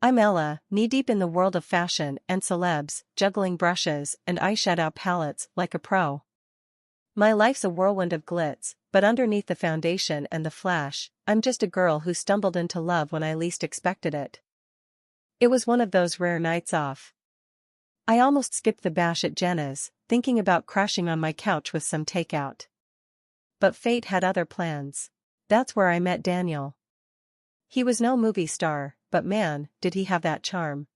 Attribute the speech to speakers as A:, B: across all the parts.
A: I'm Ella, knee-deep in the world of fashion and celebs, juggling brushes and eyeshadow palettes like a pro. My life's a whirlwind of glitz, but underneath the foundation and the flash, I'm just a girl who stumbled into love when I least expected it. It was one of those rare nights off. I almost skipped the bash at Jenna's, thinking about crashing on my couch with some takeout. But fate had other plans. That's where I met Daniel. He was no movie star, but man, did he have that charm.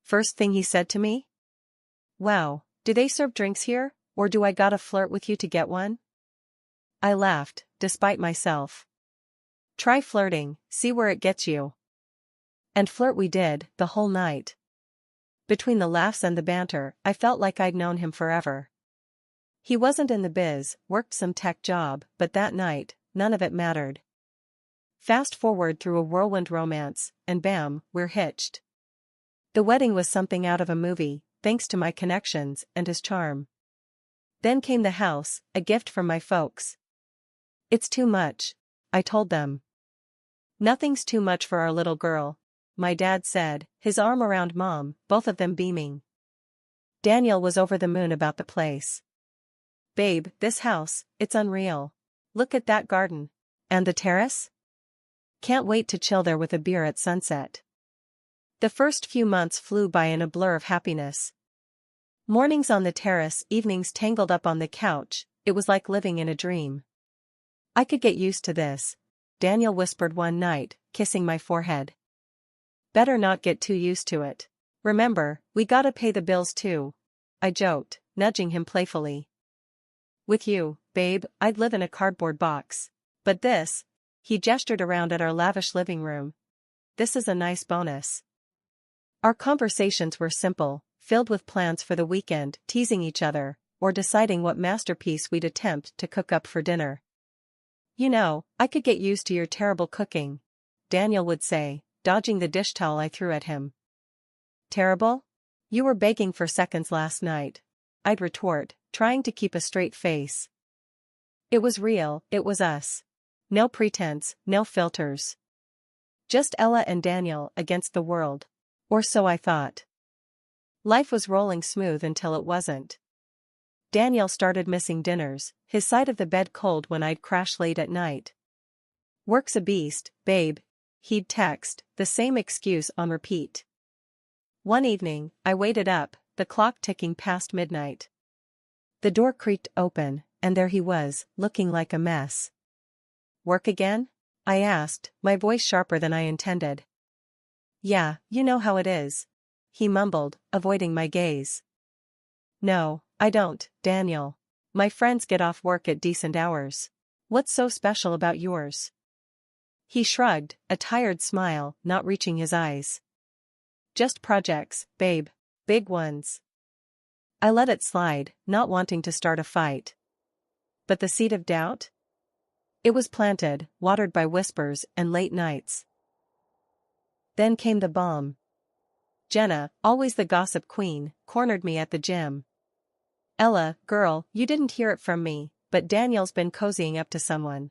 A: First thing he said to me? "Wow, do they serve drinks here, or do I gotta flirt with you to get one?" I laughed, despite myself. Try flirting, see where it gets you. And flirt we did, the whole night. Between the laughs and the banter, I felt like I'd known him forever. He wasn't in the biz, worked some tech job, but that night, none of it mattered. Fast forward through a whirlwind romance, and bam, we're hitched. The wedding was something out of a movie, thanks to my connections and his charm. Then came the house, a gift from my folks. "It's too much," I told them. "Nothing's too much for our little girl," my dad said, his arm around Mom, both of them beaming. Daniel was over the moon about the place. "Babe, this house, it's unreal. Look at that garden. And the terrace? Can't wait to chill there with a beer at sunset." The first few months flew by in a blur of happiness. Mornings on the terrace, evenings tangled up on the couch, it was like living in a dream. "I could get used to this," Daniel whispered one night, kissing my forehead. "Better not get too used to it. Remember, we gotta pay the bills too," I joked, nudging him playfully. "With you, babe, I'd live in a cardboard box. But this," he gestured around at our lavish living room, "this is a nice bonus." Our conversations were simple, filled with plans for the weekend, teasing each other, or deciding what masterpiece we'd attempt to cook up for dinner. "You know, I could get used to your terrible cooking," Daniel would say, dodging the dish towel I threw at him. "Terrible? You were begging for seconds last night," I'd retort, trying to keep a straight face. It was real, it was us. No pretense, no filters. Just Ella and Daniel against the world. Or so I thought. Life was rolling smooth until it wasn't. Daniel started missing dinners, his side of the bed cold when I'd crash late at night. "Work's a beast, babe," he'd text, the same excuse on repeat. One evening, I waited up, the clock ticking past midnight. The door creaked open, and there he was, looking like a mess. "Work again?" I asked, my voice sharper than I intended. "Yeah, you know how it is," he mumbled, avoiding my gaze. "No, I don't, Daniel. My friends get off work at decent hours. What's so special about yours?" He shrugged, a tired smile not reaching his eyes. "Just projects, babe. Big ones." I let it slide, not wanting to start a fight. But the seed of doubt? It was planted, watered by whispers and late nights. Then came the bomb. Jenna, always the gossip queen, cornered me at the gym. "Ella, girl, you didn't hear it from me, but Daniel's been cozying up to someone."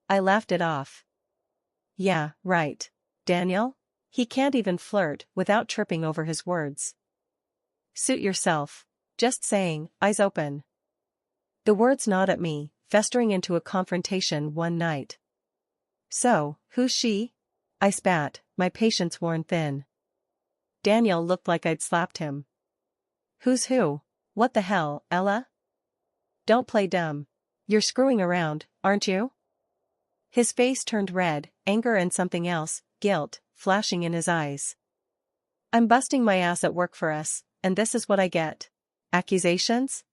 A: I laughed it off. "Yeah, right. Daniel? He can't even flirt without tripping over his words." "Suit yourself. Just saying, eyes open." The words gnawed at me, festering into a confrontation one night. "So, who's she?" I spat, my patience worn thin. Daniel looked like I'd slapped him. "Who's who? What the hell, Ella? Don't play dumb. You're screwing around, aren't you?" His face turned red, anger and something else, guilt, flashing in his eyes. "I'm busting my ass at work for us, and this is what I get. Accusations?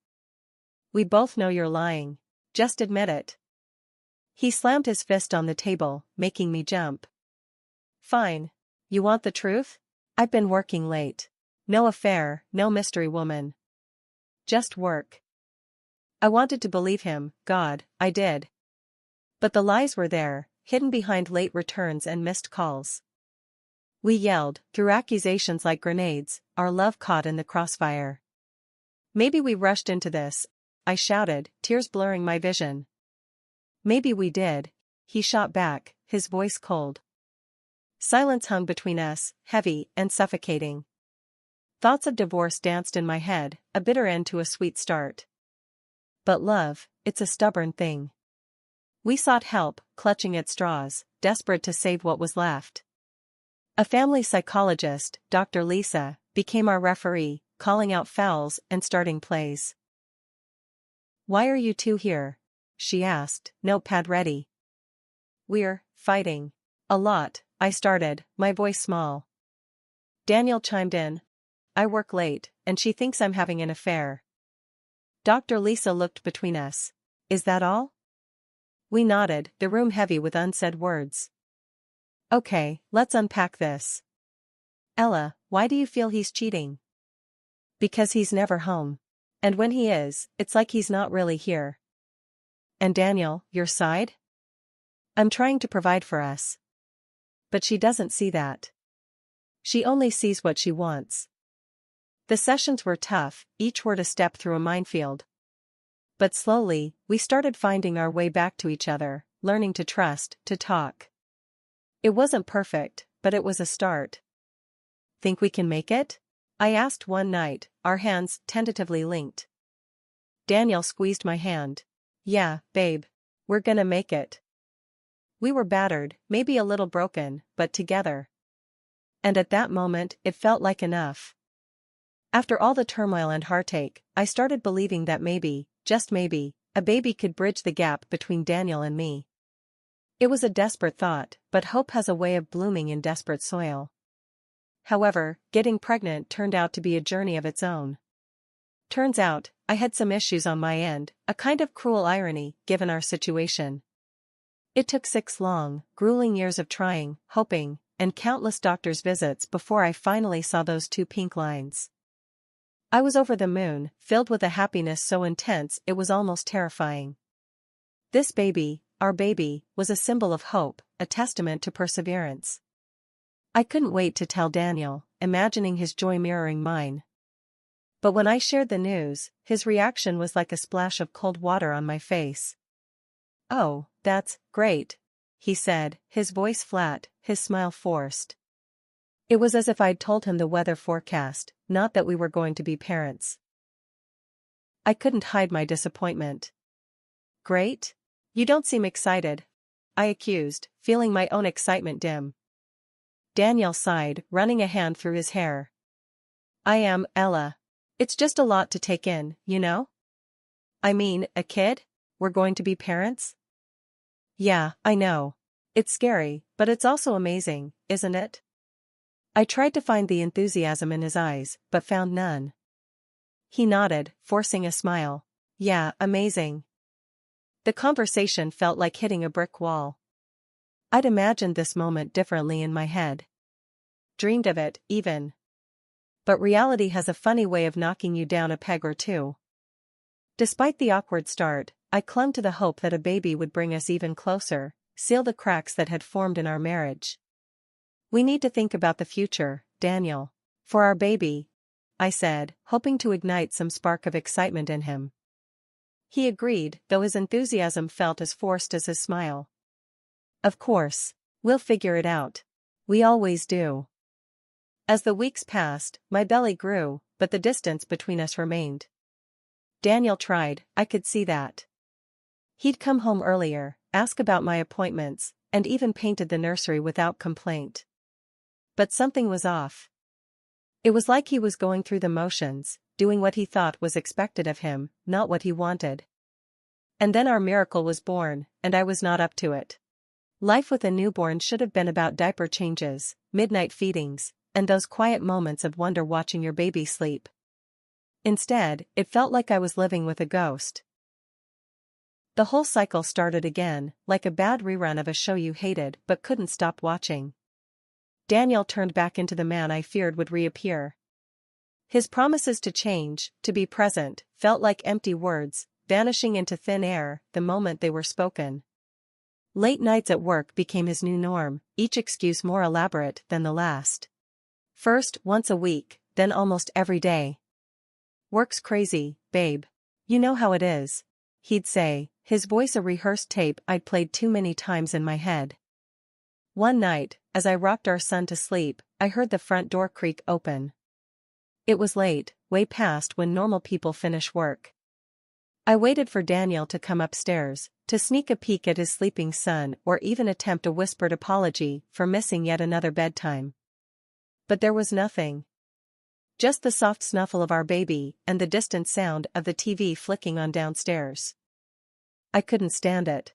A: We both know you're lying. Just admit it." He slammed his fist on the table, making me jump. "Fine. You want the truth? I've been working late. No affair, no mystery woman. Just work." I wanted to believe him, God, I did. But the lies were there, hidden behind late returns and missed calls. We yelled, threw accusations like grenades, our love caught in the crossfire. "Maybe we rushed into this," I shouted, tears blurring my vision. "Maybe we did," he shot back, his voice cold. Silence hung between us, heavy and suffocating. Thoughts of divorce danced in my head, a bitter end to a sweet start. But love, it's a stubborn thing. We sought help, clutching at straws, desperate to save what was left. A family psychologist, Dr. Lisa, became our referee, calling out fouls and starting plays. "Why are you two here?" she asked, notepad ready. "We're fighting. A lot," I started, my voice small. Daniel chimed in. "I work late, and she thinks I'm having an affair." Dr. Lisa looked between us. "Is that all?" We nodded, the room heavy with unsaid words. "Okay, let's unpack this. Ella, why do you feel he's cheating?" "Because he's never home. And when he is, it's like he's not really here." "And Daniel, your side?" "I'm trying to provide for us." But she doesn't see that. She only sees what she wants. The sessions were tough, each word a step through a minefield. But slowly, we started finding our way back to each other, learning to trust, to talk. It wasn't perfect, but it was a start. "Think we can make it?" I asked one night, our hands tentatively linked. Daniel squeezed my hand. "Yeah, babe. We're gonna make it." We were battered, maybe a little broken, but together. And at that moment, it felt like enough. After all the turmoil and heartache, I started believing that maybe, just maybe, a baby could bridge the gap between Daniel and me. It was a desperate thought, but hope has a way of blooming in desperate soil. However, getting pregnant turned out to be a journey of its own. Turns out, I had some issues on my end, a kind of cruel irony, given our situation. It took 6 long, grueling years of trying, hoping, and countless doctor's visits before I finally saw those 2 pink lines. I was over the moon, filled with a happiness so intense it was almost terrifying. This baby, our baby, was a symbol of hope, a testament to perseverance. I couldn't wait to tell Daniel, imagining his joy mirroring mine. But when I shared the news, his reaction was like a splash of cold water on my face. "Oh, that's great," he said, his voice flat, his smile forced. It was as if I'd told him the weather forecast, not that we were going to be parents. I couldn't hide my disappointment. "Great? You don't seem excited," I accused, feeling my own excitement dim. Daniel sighed, running a hand through his hair. "I am, Ella. It's just a lot to take in, you know? I mean, a kid? We're going to be parents?" "Yeah, I know. It's scary, but it's also amazing, isn't it?" I tried to find the enthusiasm in his eyes, but found none. He nodded, forcing a smile. "Yeah, amazing." The conversation felt like hitting a brick wall. I'd imagined this moment differently in my head. Dreamed of it, even. But reality has a funny way of knocking you down a peg or two. Despite the awkward start, I clung to the hope that a baby would bring us even closer, seal the cracks that had formed in our marriage. "We need to think about the future, Daniel. For our baby," I said, hoping to ignite some spark of excitement in him. He agreed, though his enthusiasm felt as forced as his smile. "Of course. We'll figure it out. We always do." As the weeks passed, my belly grew, but the distance between us remained. Daniel tried, I could see that. He'd come home earlier, ask about my appointments, and even painted the nursery without complaint. But something was off. It was like he was going through the motions, doing what he thought was expected of him, not what he wanted. And then our miracle was born, and I was not up to it. Life with a newborn should have been about diaper changes, midnight feedings, and those quiet moments of wonder watching your baby sleep. Instead, it felt like I was living with a ghost. The whole cycle started again, like a bad rerun of a show you hated but couldn't stop watching. Daniel turned back into the man I feared would reappear. His promises to change, to be present, felt like empty words, vanishing into thin air the moment they were spoken. Late nights at work became his new norm, each excuse more elaborate than the last. First, once a week, then almost every day. "Work's crazy, babe. You know how it is," he'd say, his voice a rehearsed tape I'd played too many times in my head. One night, as I rocked our son to sleep, I heard the front door creak open. It was late, way past when normal people finish work. I waited for Daniel to come upstairs, to sneak a peek at his sleeping son or even attempt a whispered apology for missing yet another bedtime. But there was nothing. Just the soft snuffle of our baby and the distant sound of the TV flicking on downstairs. I couldn't stand it.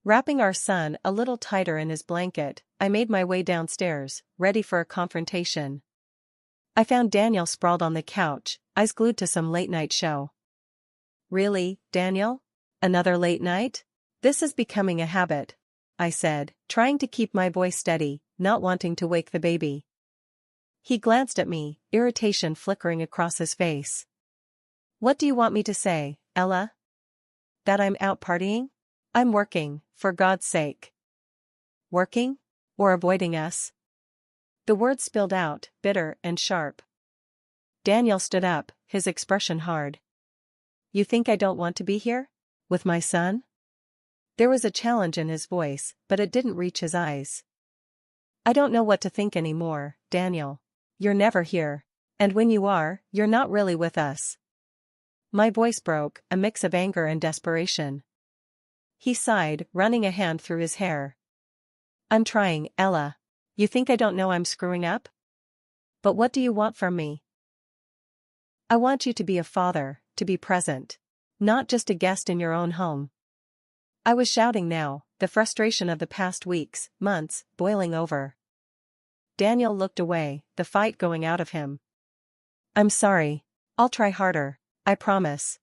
A: Wrapping our son a little tighter in his blanket, I made my way downstairs, ready for a confrontation. I found Daniel sprawled on the couch, eyes glued to some late-night show. "Really, Daniel? Another late night? This is becoming a habit," I said, trying to keep my voice steady, not wanting to wake the baby. He glanced at me, irritation flickering across his face. "What do you want me to say, Ella? That I'm out partying? I'm working, for God's sake." "Working? Or avoiding us?" The words spilled out, bitter and sharp. Daniel stood up, his expression hard. "You think I don't want to be here? With my son?" There was a challenge in his voice, but it didn't reach his eyes. "I don't know what to think anymore, Daniel. You're never here. And when you are, you're not really with us." My voice broke, a mix of anger and desperation. He sighed, running a hand through his hair. "I'm trying, Ella. You think I don't know I'm screwing up? But what do you want from me?" "I want you to be a father, to be present. Not just a guest in your own home." I was shouting now, the frustration of the past weeks, months, boiling over. Daniel looked away, the fight going out of him. "I'm sorry. I'll try harder, I promise."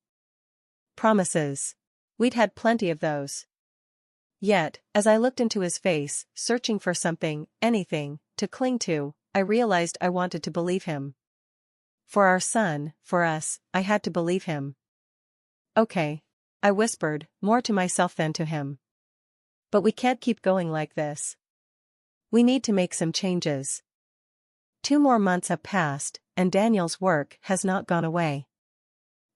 A: Promises. We'd had plenty of those. Yet, as I looked into his face, searching for something, anything, to cling to, I realized I wanted to believe him. For our son, for us, I had to believe him. "Okay," I whispered, more to myself than to him. "But we can't keep going like this. We need to make some changes." 2 more months have passed, and Daniel's work has not gone away.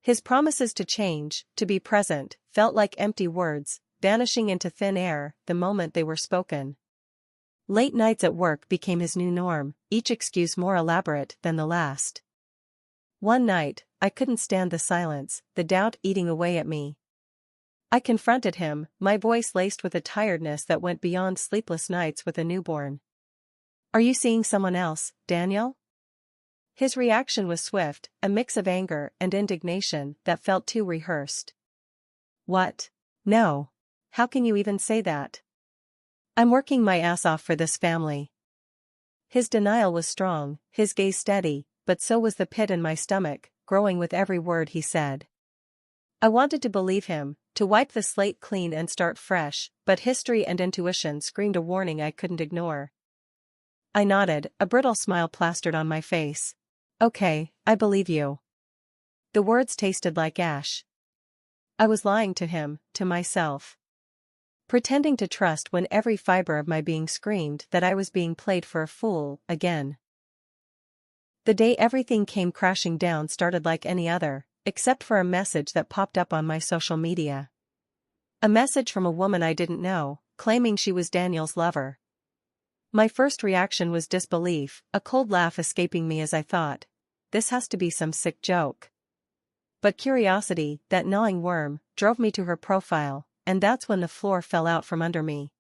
A: His promises to change, to be present, felt like empty words, vanishing into thin air the moment they were spoken. Late nights at work became his new norm, each excuse more elaborate than the last. One night, I couldn't stand the silence, the doubt eating away at me. I confronted him, my voice laced with a tiredness that went beyond sleepless nights with a newborn. "Are you seeing someone else, Daniel?" His reaction was swift, a mix of anger and indignation that felt too rehearsed. "What? No. How can you even say that? I'm working my ass off for this family." His denial was strong, his gaze steady, but so was the pit in my stomach, growing with every word he said. I wanted to believe him, to wipe the slate clean and start fresh, but history and intuition screamed a warning I couldn't ignore. I nodded, a brittle smile plastered on my face. "Okay, I believe you." The words tasted like ash. I was lying to him, to myself. Pretending to trust when every fiber of my being screamed that I was being played for a fool, again. The day everything came crashing down started like any other, except for a message that popped up on my social media. A message from a woman I didn't know, claiming she was Daniel's lover. My first reaction was disbelief, a cold laugh escaping me as I thought, this has to be some sick joke. But curiosity, that gnawing worm, drove me to her profile, and that's when the floor fell out from under me.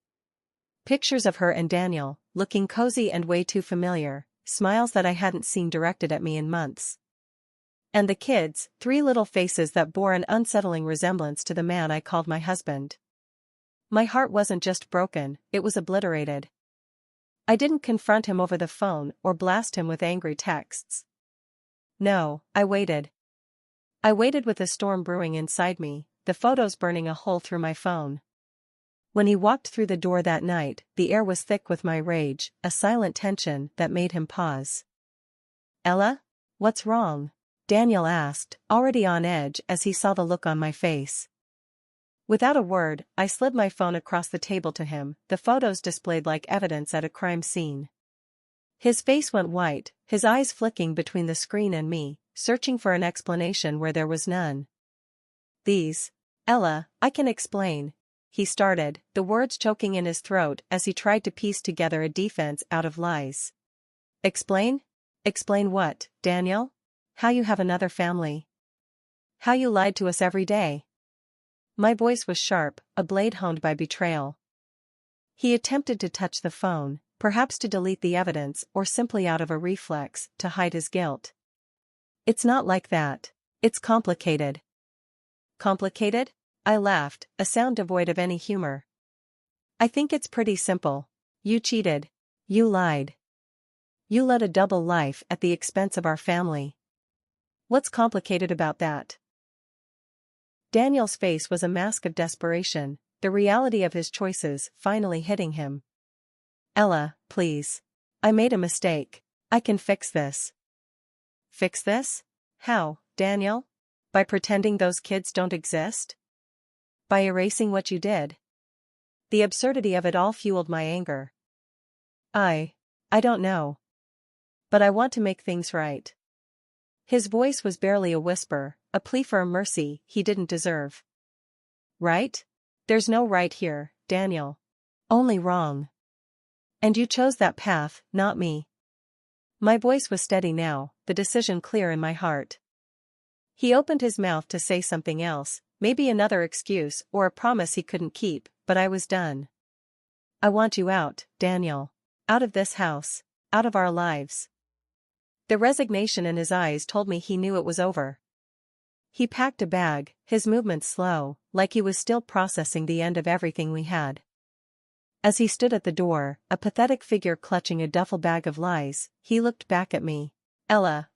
A: Pictures of her and Daniel, looking cozy and way too familiar, smiles that I hadn't seen directed at me in months. And the kids, 3 little faces that bore an unsettling resemblance to the man I called my husband. My heart wasn't just broken, it was obliterated. I didn't confront him over the phone or blast him with angry texts. No, I waited. I waited with a storm brewing inside me, the photos burning a hole through my phone. When he walked through the door that night, the air was thick with my rage, a silent tension that made him pause. "Ella? What's wrong?" Daniel asked, already on edge as he saw the look on my face. Without a word, I slid my phone across the table to him, the photos displayed like evidence at a crime scene. His face went white, his eyes flicking between the screen and me, searching for an explanation where there was none. "These? Ella, I can explain," he started, the words choking in his throat as he tried to piece together a defense out of lies. Explain? Explain what, Daniel? How you have another family? How you lied to us every day? My voice was sharp, a blade honed by betrayal. He attempted to touch the phone, perhaps to delete the evidence or simply out of a reflex to hide his guilt. It's not like that. It's complicated. Complicated? I laughed, a sound devoid of any humor. I think it's pretty simple. You cheated. You lied. You led a double life at the expense of our family. What's complicated about that? Daniel's face was a mask of desperation, the reality of his choices finally hitting him. Ella, please. I made a mistake. I can fix this. Fix this? How, Daniel? By pretending those kids don't exist? By erasing what you did? The absurdity of it all fueled my anger. I don't know. But I want to make things right. His voice was barely a whisper, a plea for a mercy he didn't deserve. Right? There's no right here, Daniel. Only wrong. And you chose that path, not me. My voice was steady now, the decision clear in my heart. He opened his mouth to say something else, maybe another excuse or a promise he couldn't keep, but I was done. I want you out, Daniel. Out of this house. Out of our lives. The resignation in his eyes told me he knew it was over. He packed a bag, his movements slow, like he was still processing the end of everything we had. As he stood at the door, a pathetic figure clutching a duffel bag of lies, he looked back at me. Ella,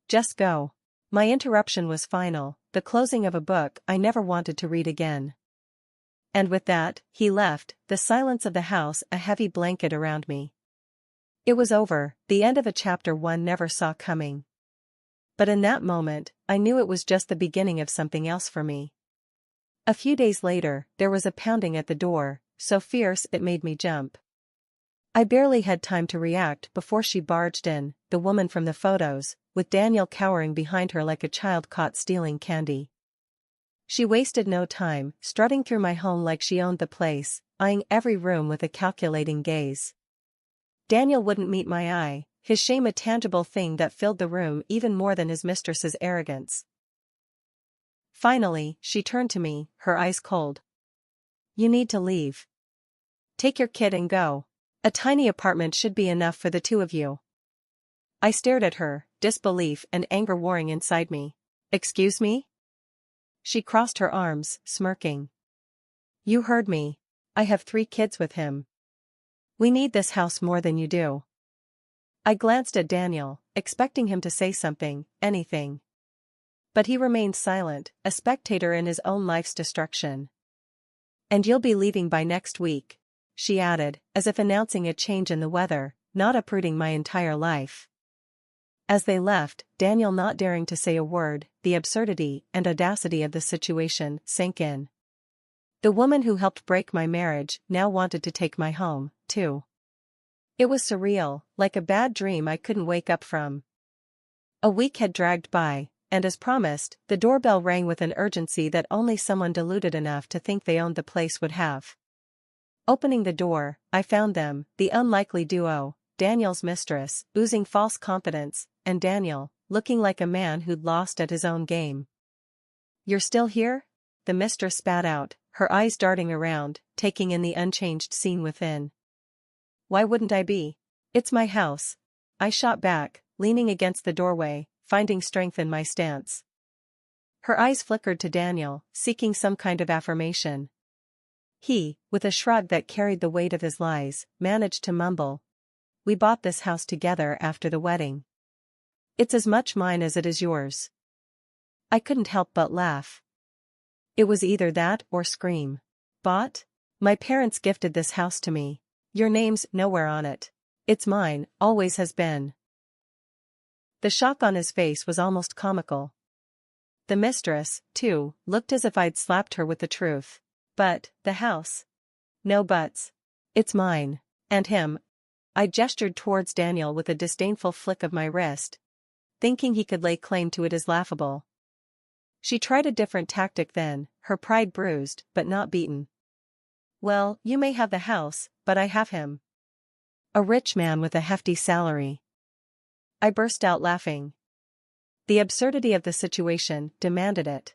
A: just go. My interruption was final, the closing of a book I never wanted to read again. And with that, he left, the silence of the house a heavy blanket around me. It was over, the end of a chapter one never saw coming. But in that moment, I knew it was just the beginning of something else for me. A few days later, there was a pounding at the door, so fierce it made me jump. I barely had time to react before she barged in, the woman from the photos, with Daniel cowering behind her like a child caught stealing candy. She wasted no time, strutting through my home like she owned the place, eyeing every room with a calculating gaze. Daniel wouldn't meet my eye, his shame a tangible thing that filled the room even more than his mistress's arrogance. Finally, she turned to me, her eyes cold. You need to leave. Take your kid and go. A tiny apartment should be enough for the two of you. I stared at her, disbelief and anger warring inside me. Excuse me? She crossed her arms, smirking. You heard me. I have 3 kids with him. We need this house more than you do. I glanced at Daniel, expecting him to say something, anything. But he remained silent, a spectator in his own life's destruction. And you'll be leaving by next week, she added, as if announcing a change in the weather, not uprooting my entire life. As they left, Daniel not daring to say a word, the absurdity and audacity of the situation sank in. The woman who helped break my marriage now wanted to take my home, too. It was surreal, like a bad dream I couldn't wake up from. A week had dragged by, and as promised, the doorbell rang with an urgency that only someone deluded enough to think they owned the place would have. Opening the door, I found them, the unlikely duo, Daniel's mistress, oozing false confidence, and Daniel, looking like a man who'd lost at his own game. You're still here? The mistress spat out, her eyes darting around, taking in the unchanged scene within. Why wouldn't I be? It's my house. I shot back, leaning against the doorway, finding strength in my stance. Her eyes flickered to Daniel, seeking some kind of affirmation. He, with a shrug that carried the weight of his lies, managed to mumble. We bought this house together after the wedding. It's as much mine as it is yours. I couldn't help but laugh. It was either that or scream. Bought? My parents gifted this house to me. Your name's nowhere on it. It's mine, always has been. The shock on his face was almost comical. The mistress, too, looked as if I'd slapped her with the truth. But, the house? No buts. It's mine. And him. I gestured towards Daniel with a disdainful flick of my wrist. Thinking he could lay claim to it is laughable. She tried a different tactic then, her pride bruised, but not beaten. Well, you may have the house, but I have him. A rich man with a hefty salary. I burst out laughing. The absurdity of the situation demanded it.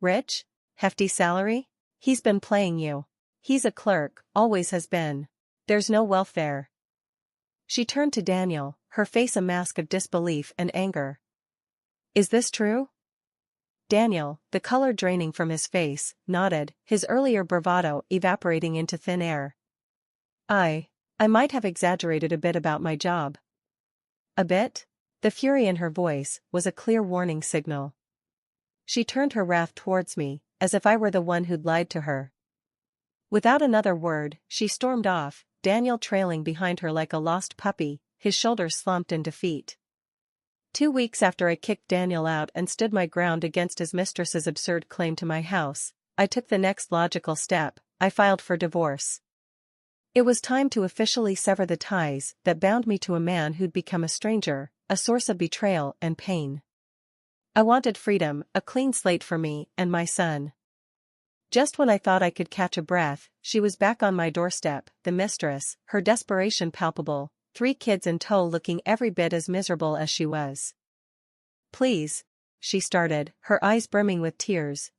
A: Rich? Hefty salary? He's been playing you. He's a clerk, always has been. There's no wealth there. She turned to Daniel, her face a mask of disbelief and anger. Is this true? Daniel, the color draining from his face, nodded, his earlier bravado evaporating into thin air. I might have exaggerated a bit about my job. A bit? The fury in her voice was a clear warning signal. She turned her wrath towards me, as if I were the one who'd lied to her. Without another word, she stormed off, Daniel trailing behind her like a lost puppy, his shoulders slumped in defeat. 2 weeks after I kicked Daniel out and stood my ground against his mistress's absurd claim to my house, I took the next logical step. I filed for divorce. It was time to officially sever the ties that bound me to a man who'd become a stranger, a source of betrayal and pain. I wanted freedom, a clean slate for me and my son. Just when I thought I could catch a breath, she was back on my doorstep, the mistress, her desperation palpable, 3 kids in tow looking every bit as miserable as she was. Please, she started, her eyes brimming with tears.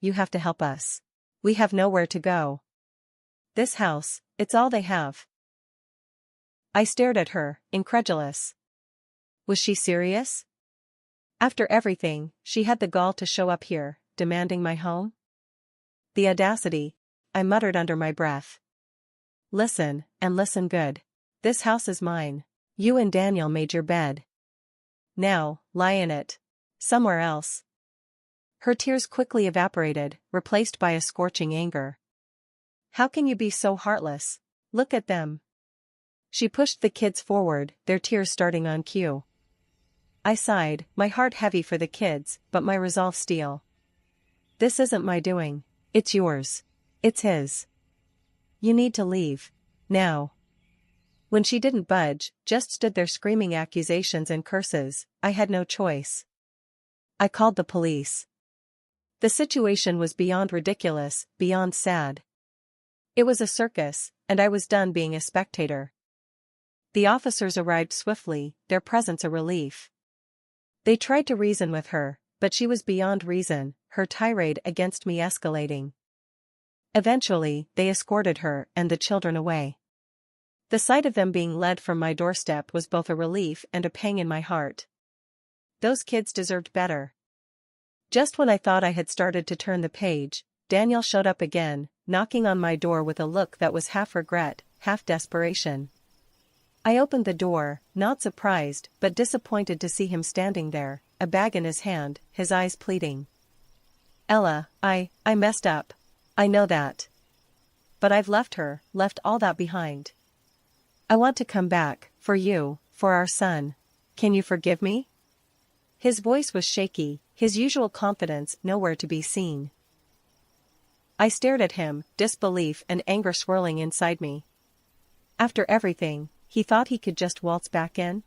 A: You have to help us. We have nowhere to go. This house, it's all they have. I stared at her, incredulous. Was she serious? After everything, she had the gall to show up here, demanding my home? The audacity, I muttered under my breath. Listen, and listen good. This house is mine. You and Daniel made your bed. Now, lie in it. Somewhere else. Her tears quickly evaporated, replaced by a scorching anger. How can you be so heartless? Look at them. She pushed the kids forward, their tears starting on cue. I sighed, my heart heavy for the kids, but my resolve steel. This isn't my doing. It's yours. It's his. You need to leave. Now. When she didn't budge, just stood there screaming accusations and curses, I had no choice. I called the police. The situation was beyond ridiculous, beyond sad. It was a circus, and I was done being a spectator. The officers arrived swiftly, their presence a relief. They tried to reason with her, but she was beyond reason, her tirade against me escalating. Eventually, they escorted her and the children away. The sight of them being led from my doorstep was both a relief and a pang in my heart. Those kids deserved better. Just when I thought I had started to turn the page, Daniel showed up again, knocking on my door with a look that was half regret, half desperation. I opened the door, not surprised but disappointed to see him standing there, a bag in his hand, his eyes pleading. Ella, I messed up. I know that. But I've left her, left all that behind. I want to come back, for you, for our son. Can you forgive me? His voice was shaky, his usual confidence nowhere to be seen. I stared at him, disbelief and anger swirling inside me. After everything, he thought he could just waltz back in?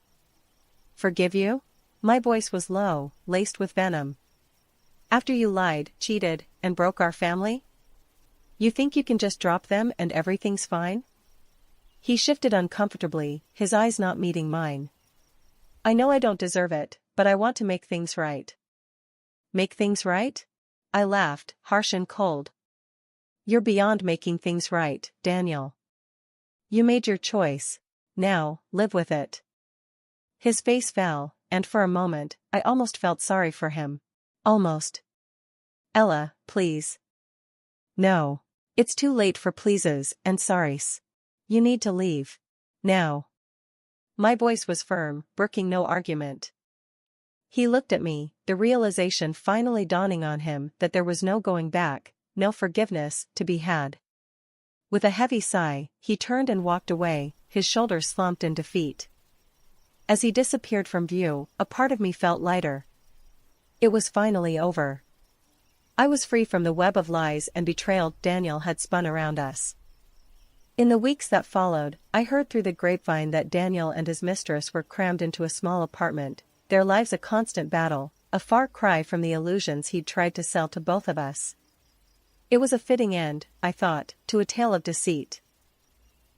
A: Forgive you? My voice was low, laced with venom. After you lied, cheated, and broke our family? You think you can just drop them and everything's fine? He shifted uncomfortably, his eyes not meeting mine. I know I don't deserve it, but I want to make things right. Make things right? I laughed, harsh and cold. You're beyond making things right, Daniel. You made your choice. Now, live with it. His face fell, and for a moment, I almost felt sorry for him. Almost. Ella, please. No. It's too late for pleases and sorries. You need to leave. Now. My voice was firm, brooking no argument. He looked at me, the realization finally dawning on him that there was no going back, no forgiveness to be had. With a heavy sigh, he turned and walked away, his shoulders slumped in defeat. As he disappeared from view, a part of me felt lighter. It was finally over. I was free from the web of lies and betrayal Daniel had spun around us. In the weeks that followed, I heard through the grapevine that Daniel and his mistress were crammed into a small apartment, their lives a constant battle, a far cry from the illusions he'd tried to sell to both of us. It was a fitting end, I thought, to a tale of deceit.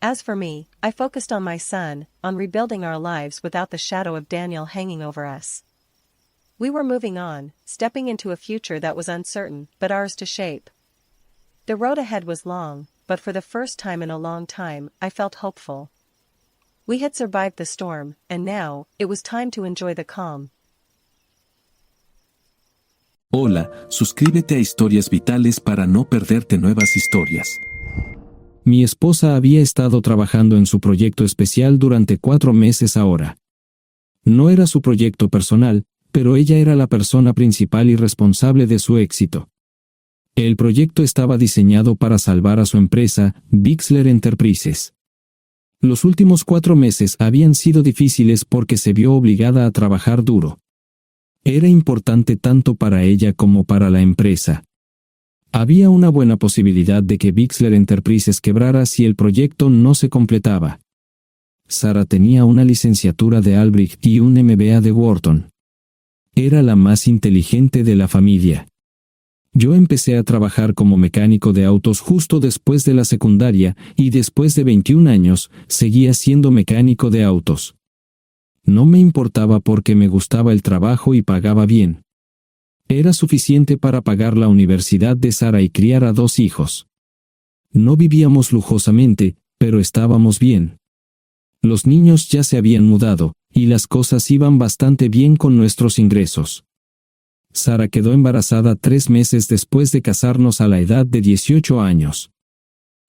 A: As for me, I focused on my son, on rebuilding our lives without the shadow of Daniel hanging over us. We were moving on, stepping into a future that was uncertain, but ours to shape. The road ahead was long, but for the first time in a long time, I felt hopeful. We had survived the storm, and now, it was time to enjoy the calm.
B: Hola, suscríbete a Historias Vitales para no perderte nuevas historias.
C: Mi esposa había estado trabajando en su proyecto especial durante 4 meses ahora. No era su proyecto personal, pero ella era la persona principal y responsable de su éxito. El proyecto estaba diseñado para salvar a su empresa, Bixler Enterprises. Los últimos 4 meses habían sido difíciles porque se vio obligada a trabajar duro. Era importante tanto para ella como para la empresa. Había una buena posibilidad de que Bixler Enterprises quebrara si el proyecto no se completaba. Sara tenía una licenciatura de Albrecht y un MBA de Wharton. Era la más inteligente de la familia. Yo empecé a trabajar como mecánico de autos justo después de la secundaria y después de 21 años seguía siendo mecánico de autos. No me importaba porque me gustaba el trabajo y pagaba bien. Era suficiente para pagar la universidad de Sara y criar a 2 hijos. No vivíamos lujosamente, pero estábamos bien. Los niños ya se habían mudado, y las cosas iban bastante bien con nuestros ingresos. Sara quedó embarazada 3 meses después de casarnos a la edad de 18 años.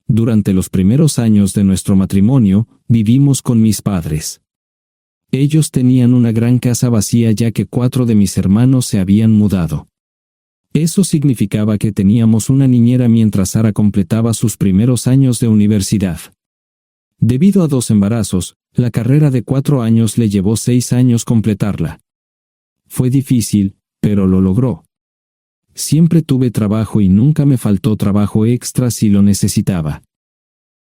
C: Durante los primeros años de nuestro matrimonio, vivimos con mis padres. Ellos tenían una gran casa vacía ya que 4 de mis hermanos se habían mudado. Eso significaba que teníamos una niñera mientras Sara completaba sus primeros años de universidad. Debido a 2 embarazos, la carrera de 4 años le llevó 6 años completarla. Fue difícil, pero lo logró. Siempre tuve trabajo y nunca me faltó trabajo extra si lo necesitaba.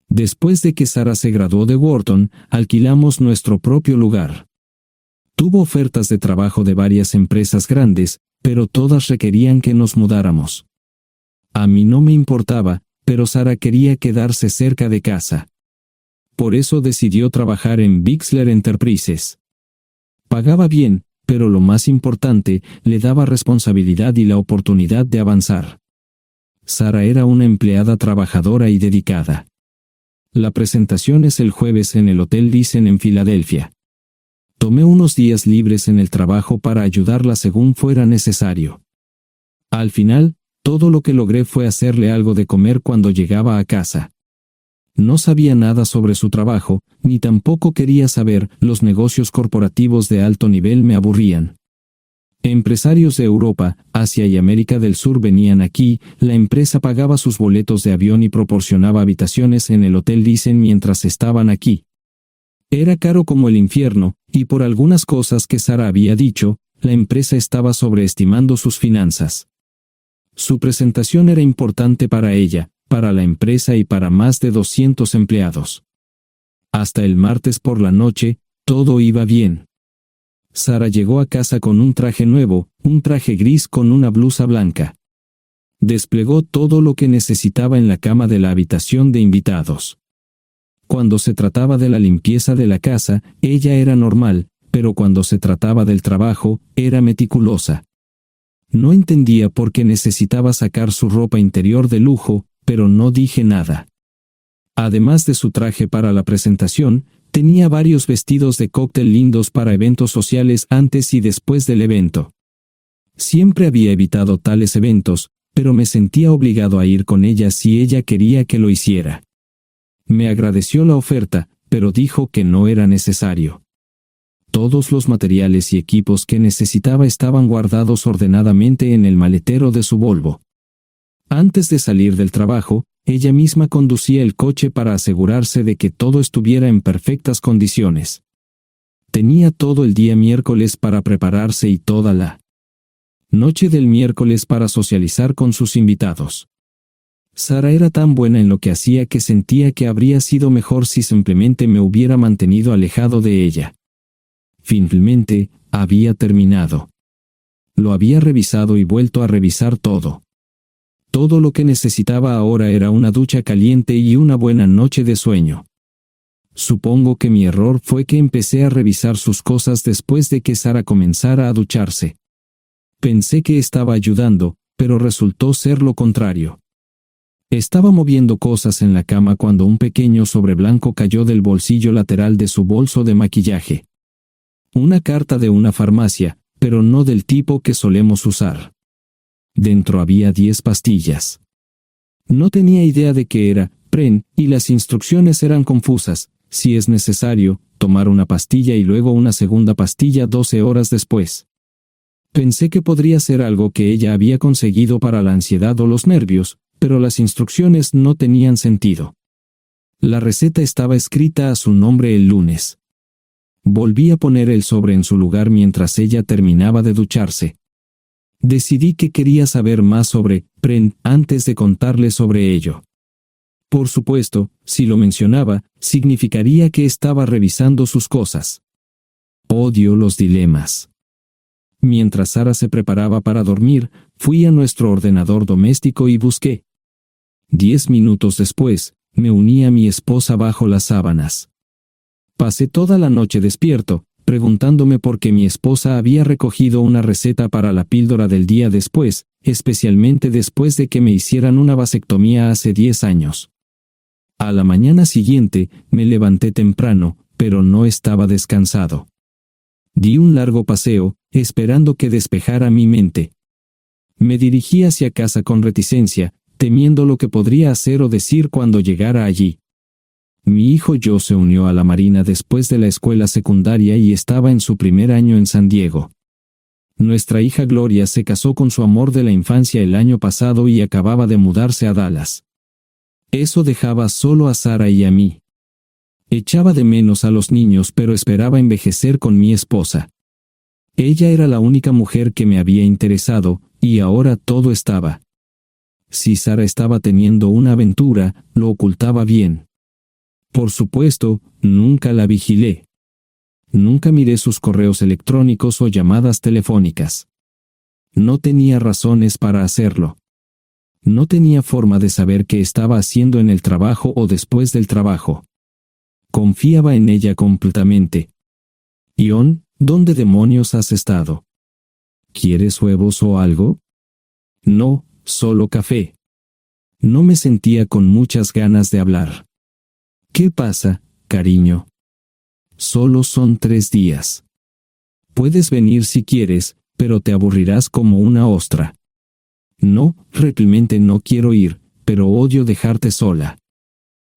C: Después de que Sara se graduó de Wharton, alquilamos nuestro propio lugar. Tuvo ofertas de trabajo de varias empresas grandes, pero todas requerían que nos mudáramos. A mí no me importaba, pero Sara quería quedarse cerca de casa. Por eso decidió trabajar en Bixler Enterprises. Pagaba bien, pero lo más importante, le daba responsabilidad y la oportunidad de avanzar. Sara era una empleada trabajadora y dedicada. La presentación es el jueves en el Hotel Thyssen en Filadelfia. Tomé unos días libres en el trabajo para ayudarla según fuera necesario. Al final, todo lo que logré fue hacerle algo de comer cuando llegaba a casa. No sabía nada sobre su trabajo, ni tampoco quería saber, los negocios corporativos de alto nivel me aburrían. Empresarios de Europa, Asia y América del Sur venían aquí, la empresa pagaba sus boletos de avión y proporcionaba habitaciones en el Hotel Thyssen mientras estaban aquí. Era caro como el infierno, y por algunas cosas que Sara había dicho, la empresa estaba sobreestimando sus finanzas. Su presentación era importante para ella, para la empresa y para más de 200 empleados. Hasta el martes por la noche, todo iba bien. Sara llegó a casa con un traje nuevo, un traje gris con una blusa blanca. Desplegó todo lo que necesitaba en la cama de la habitación de invitados. Cuando se trataba de la limpieza de la casa, ella era normal, pero cuando se trataba del trabajo, era meticulosa. No entendía por qué necesitaba sacar su ropa interior de lujo, pero no dije nada. Además de su traje para la presentación, tenía varios vestidos de cóctel lindos para eventos sociales antes y después del evento. Siempre había evitado tales eventos, pero me sentía obligado a ir con ella si ella quería que lo hiciera. Me agradeció la oferta, pero dijo que no era necesario. Todos los materiales y equipos que necesitaba estaban guardados ordenadamente en el maletero de su Volvo. Antes de salir del trabajo, ella misma conducía el coche para asegurarse de que todo estuviera en perfectas condiciones. Tenía todo el día miércoles para prepararse y toda la noche del miércoles para socializar con sus invitados. Sara era tan buena en lo que hacía que sentía que habría sido mejor si simplemente me hubiera mantenido alejado de ella. Finalmente, había terminado. Lo había revisado y vuelto a revisar todo. Todo lo que necesitaba ahora era una ducha caliente y una buena noche de sueño. Supongo que mi error fue que empecé a revisar sus cosas después de que Sara comenzara a ducharse. Pensé que estaba ayudando, pero resultó ser lo contrario. Estaba moviendo cosas en la cama cuando un pequeño sobre blanco cayó del bolsillo lateral de su bolso de maquillaje. Una carta de una farmacia, pero no del tipo que solemos usar. Dentro había 10 pastillas. No tenía idea de qué era, Pren, y las instrucciones eran confusas. Si es necesario, tomar una pastilla y luego una segunda pastilla 12 horas después. Pensé que podría ser algo que ella había conseguido para la ansiedad o los nervios, pero las instrucciones no tenían sentido. La receta estaba escrita a su nombre el lunes. Volví a poner el sobre en su lugar mientras ella terminaba de ducharse. Decidí que quería saber más sobre Pren antes de contarle sobre ello. Por supuesto, si lo mencionaba, significaría que estaba revisando sus cosas. Odio los dilemas. Mientras Sara se preparaba para dormir, fui a nuestro ordenador doméstico y busqué. 10 minutos después, me uní a mi esposa bajo las sábanas. Pasé toda la noche despierto, preguntándome por qué mi esposa había recogido una receta para la píldora del día después, especialmente después de que me hicieran una vasectomía hace 10 años. A la mañana siguiente, me levanté temprano, pero no estaba descansado. Di un largo paseo, esperando que despejara mi mente. Me dirigí hacia casa con reticencia, temiendo lo que podría hacer o decir cuando llegara allí. Mi hijo Joe se unió a la Marina después de la escuela secundaria y estaba en su primer año en San Diego. Nuestra hija Gloria se casó con su amor de la infancia el año pasado y acababa de mudarse a Dallas. Eso dejaba solo a Sara y a mí. Echaba de menos a los niños, pero esperaba envejecer con mi esposa. Ella era la única mujer que me había interesado, y ahora todo estaba. Si Sara estaba teniendo una aventura, lo ocultaba bien. Por supuesto, nunca la vigilé. Nunca miré sus correos electrónicos o llamadas telefónicas. No tenía razones para hacerlo. No tenía forma de saber qué estaba haciendo en el trabajo o después del trabajo. Confiaba en ella completamente. Ion, ¿dónde demonios has estado? ¿Quieres huevos o algo? No, solo café. No me sentía con muchas ganas de hablar. ¿Qué pasa, cariño? Solo son 3 días. Puedes venir si quieres, pero te aburrirás como una ostra. No, realmente no quiero ir, pero odio dejarte sola.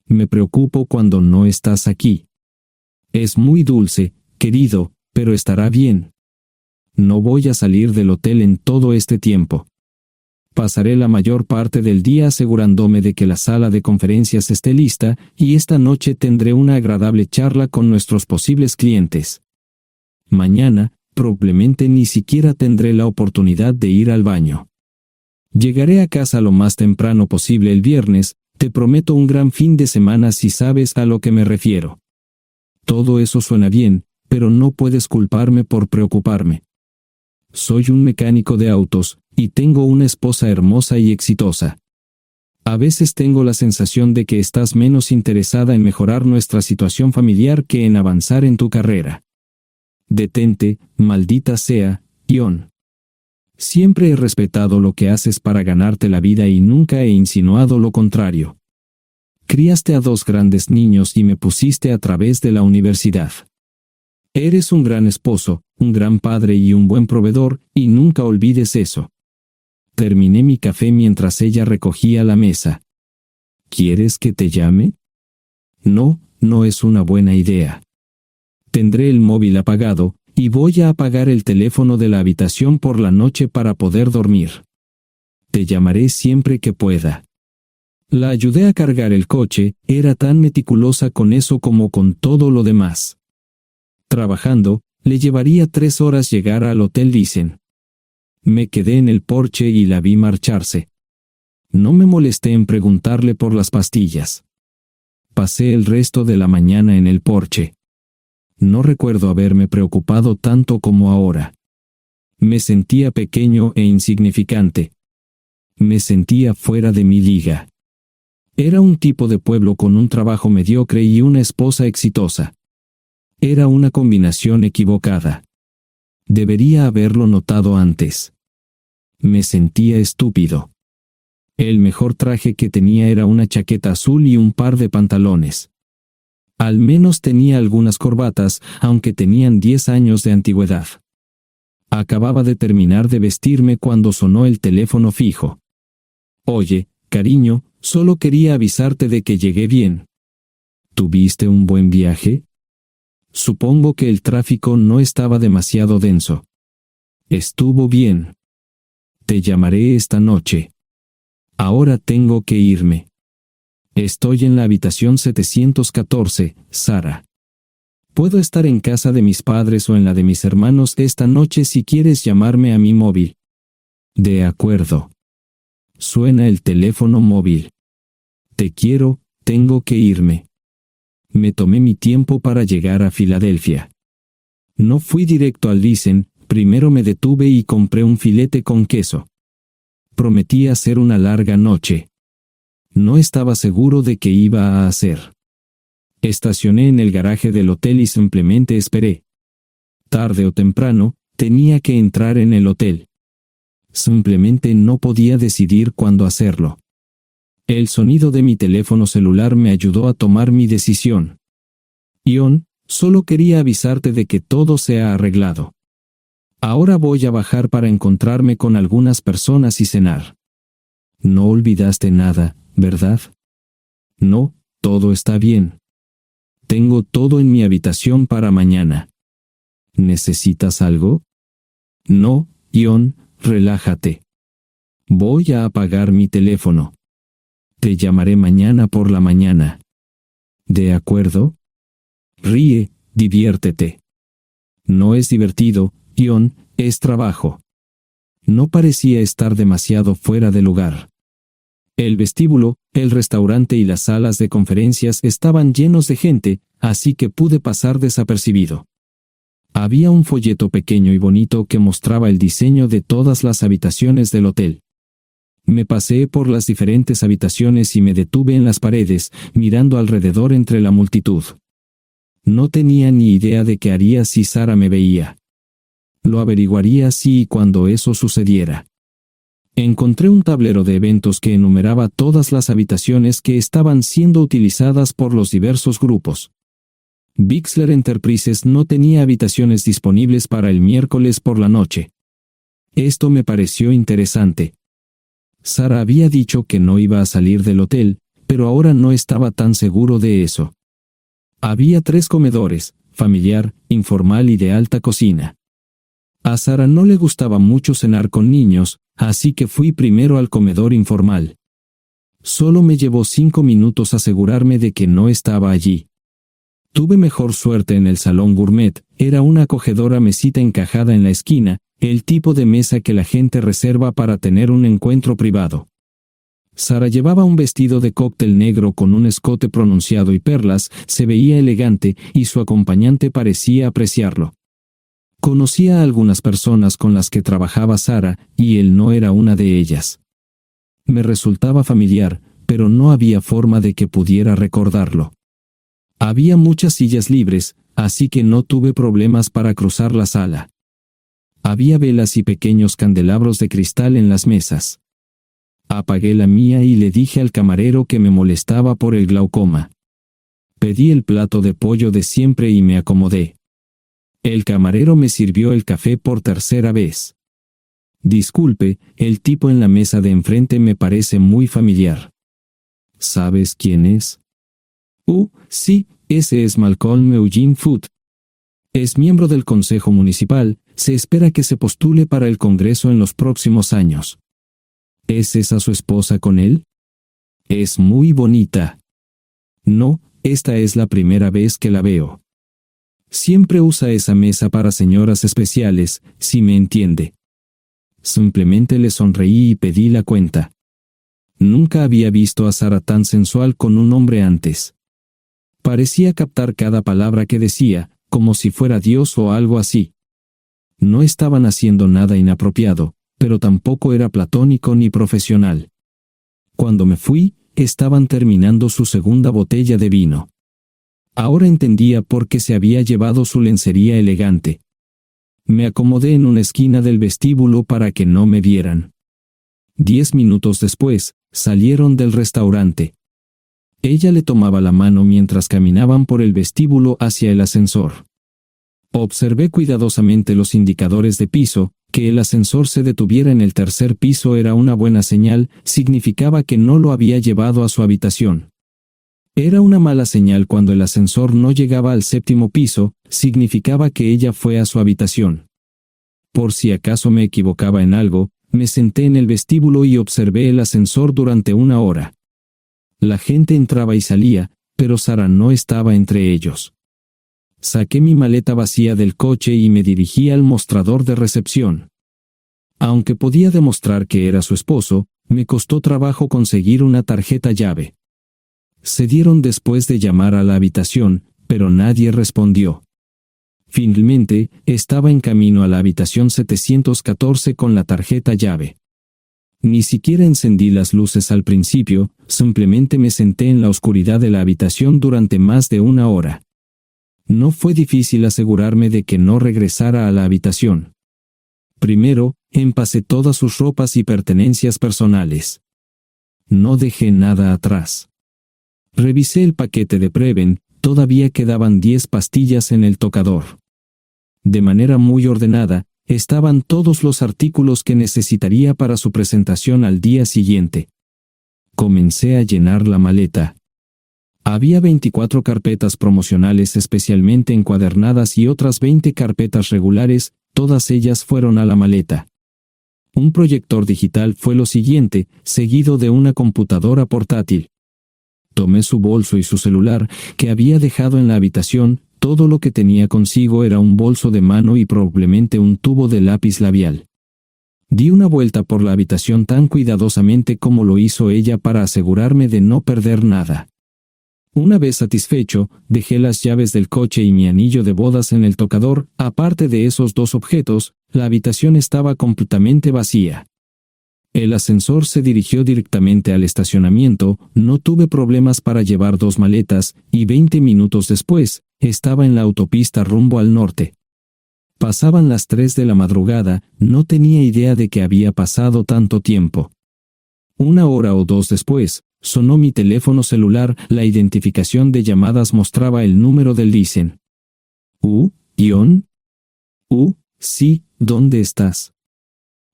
C: Me preocupo cuando no estás aquí. Es muy dulce, querido, pero estará bien. No voy a salir del hotel en todo este tiempo. Pasaré la mayor parte del día asegurándome de que la sala de conferencias esté lista, y esta noche tendré una agradable charla con nuestros posibles clientes. Mañana, probablemente ni siquiera tendré la oportunidad de ir al baño. Llegaré a casa lo más temprano posible el viernes. Te prometo un gran fin de semana si sabes a lo que me refiero. Todo eso suena bien, pero no puedes culparme por preocuparme. Soy un mecánico de autos, y tengo una esposa hermosa y exitosa. A veces tengo la sensación de que estás menos interesada en mejorar nuestra situación familiar que en avanzar en tu carrera. Detente, maldita sea, Ion. Siempre he respetado lo que haces para ganarte la vida y nunca he insinuado lo contrario. Criaste a 2 grandes niños y me pusiste a través de la universidad. Eres un gran esposo, un gran padre y un buen proveedor, y nunca olvides eso. Terminé mi café mientras ella recogía la mesa. ¿Quieres que te llame? No, no es una buena idea. Tendré el móvil apagado, y voy a apagar el teléfono de la habitación por la noche para poder dormir. Te llamaré siempre que pueda. La ayudé a cargar el coche, era tan meticulosa con eso como con todo lo demás. Trabajando, le llevaría 3 horas llegar al Hotel Dicen. Me quedé en el porche y la vi marcharse. No me molesté en preguntarle por las pastillas. Pasé el resto de la mañana en el porche. No recuerdo haberme preocupado tanto como ahora. Me sentía pequeño e insignificante. Me sentía fuera de mi liga. Era un tipo de pueblo con un trabajo mediocre y una esposa exitosa. Era una combinación equivocada. Debería haberlo notado antes. Me sentía estúpido. El mejor traje que tenía era una chaqueta azul y un par de pantalones. Al menos tenía algunas corbatas, aunque tenían 10 años de antigüedad. Acababa de terminar de vestirme cuando sonó el teléfono fijo. Oye, cariño, solo quería avisarte de que llegué bien. ¿Tuviste un buen viaje? Supongo que el tráfico no estaba demasiado denso. Estuvo bien. Te llamaré esta noche. Ahora tengo que irme. Estoy en la habitación 714, Sara. Puedo estar en casa de mis padres o en la de mis hermanos esta noche si quieres llamarme a mi móvil. De acuerdo. Suena el teléfono móvil. Te quiero, tengo que irme. Me tomé mi tiempo para llegar a Filadelfia. No fui directo al Lisen, primero me detuve y compré un filete con queso. Prometí hacer una larga noche. No estaba seguro de qué iba a hacer. Estacioné en el garaje del hotel y simplemente esperé. Tarde o temprano, tenía que entrar en el hotel. Simplemente no podía decidir cuándo hacerlo. El sonido de mi teléfono celular me ayudó a tomar mi decisión. Ion, solo quería avisarte de que todo se ha arreglado. Ahora voy a bajar para encontrarme con algunas personas y cenar. No olvidaste nada, ¿verdad? No, todo está bien. Tengo todo en mi habitación para mañana. ¿Necesitas algo? No, Ion, relájate. Voy a apagar mi teléfono. Te llamaré mañana por la mañana. ¿De acuerdo? Ríe, diviértete. No es divertido, Ion, es trabajo. No parecía estar demasiado fuera de lugar. El vestíbulo, el restaurante y las salas de conferencias estaban llenos de gente, así que pude pasar desapercibido. Había un folleto pequeño y bonito que mostraba el diseño de todas las habitaciones del hotel. Me paseé por las diferentes habitaciones y me detuve en las paredes, mirando alrededor entre la multitud. No tenía ni idea de qué haría si Sara me veía. Lo averiguaría si y cuando eso sucediera. Encontré un tablero de eventos que enumeraba todas las habitaciones que estaban siendo utilizadas por los diversos grupos. Bixler Enterprises no tenía habitaciones disponibles para el miércoles por la noche. Esto me pareció interesante. Sara había dicho que no iba a salir del hotel, pero ahora no estaba tan seguro de eso. Había 3 comedores, familiar, informal y de alta cocina. A Sara no le gustaba mucho cenar con niños, así que fui primero al comedor informal. Solo me llevó 5 minutos asegurarme de que no estaba allí. Tuve mejor suerte en el salón gourmet, era una acogedora mesita encajada en la esquina, el tipo de mesa que la gente reserva para tener un encuentro privado. Sara llevaba un vestido de cóctel negro con un escote pronunciado y perlas, se veía elegante y su acompañante parecía apreciarlo. Conocía a algunas personas con las que trabajaba Sara, y él no era una de ellas. Me resultaba familiar, pero no había forma de que pudiera recordarlo. Había muchas sillas libres, así que no tuve problemas para cruzar la sala. Había velas y pequeños candelabros de cristal en las mesas. Apagué la mía y le dije al camarero que me molestaba por el glaucoma. Pedí el plato de pollo de siempre y me acomodé. El camarero me sirvió el café por tercera vez. Disculpe, el tipo en la mesa de enfrente me parece muy familiar. ¿Sabes quién es? Sí, ese es Malcolm Eugene Foote. Es miembro del Consejo Municipal, se espera que se postule para el Congreso en los próximos años. ¿Es esa su esposa con él? Es muy bonita. No, esta es la primera vez que la veo. Siempre usa esa mesa para señoras especiales, si me entiende. Simplemente le sonreí y pedí la cuenta. Nunca había visto a Sara tan sensual con un hombre antes. Parecía captar cada palabra que decía, como si fuera Dios o algo así. No estaban haciendo nada inapropiado, pero tampoco era platónico ni profesional. Cuando me fui, estaban terminando su segunda botella de vino. Ahora entendía por qué se había llevado su lencería elegante. Me acomodé en una esquina del vestíbulo para que no me vieran. 10 minutos después, salieron del restaurante. Ella le tomaba la mano mientras caminaban por el vestíbulo hacia el ascensor. Observé cuidadosamente los indicadores de piso. Que el ascensor se detuviera en el tercer piso era una buena señal, significaba que no lo había llevado a su habitación. Era una mala señal cuando el ascensor no llegaba al séptimo piso, significaba que ella fue a su habitación. Por si acaso me equivocaba en algo, me senté en el vestíbulo y observé el ascensor durante 1 hora. La gente entraba y salía, pero Sara no estaba entre ellos. Saqué mi maleta vacía del coche y me dirigí al mostrador de recepción. Aunque podía demostrar que era su esposo, me costó trabajo conseguir una tarjeta llave. Se dieron después de llamar a la habitación, pero nadie respondió. Finalmente, estaba en camino a la habitación 714 con la tarjeta llave. Ni siquiera encendí las luces al principio, simplemente me senté en la oscuridad de la habitación durante más de 1 hora. No fue difícil asegurarme de que no regresara a la habitación. Primero, empacé todas sus ropas y pertenencias personales. No dejé nada atrás. Revisé el paquete de Preven, todavía quedaban 10 pastillas en el tocador. De manera muy ordenada, estaban todos los artículos que necesitaría para su presentación al día siguiente. Comencé a llenar la maleta. Había 24 carpetas promocionales especialmente encuadernadas y otras 20 carpetas regulares, todas ellas fueron a la maleta. Un proyector digital fue lo siguiente, seguido de una computadora portátil. Tomé su bolso y su celular, que había dejado en la habitación. Todo lo que tenía consigo era un bolso de mano y probablemente un tubo de lápiz labial. Di una vuelta por la habitación tan cuidadosamente como lo hizo ella para asegurarme de no perder nada. Una vez satisfecho, dejé las llaves del coche y mi anillo de bodas en el tocador. Aparte de esos 2 objetos, la habitación estaba completamente vacía. El ascensor se dirigió directamente al estacionamiento, no tuve problemas para llevar 2 maletas, y 20 minutos después, estaba en la autopista rumbo al norte. Pasaban las 3 de la madrugada, no tenía idea de que había pasado tanto tiempo. 1 hora o 2 después, sonó mi teléfono celular, la identificación de llamadas mostraba el número del Listen. ¿Ion? Sí, ¿dónde estás?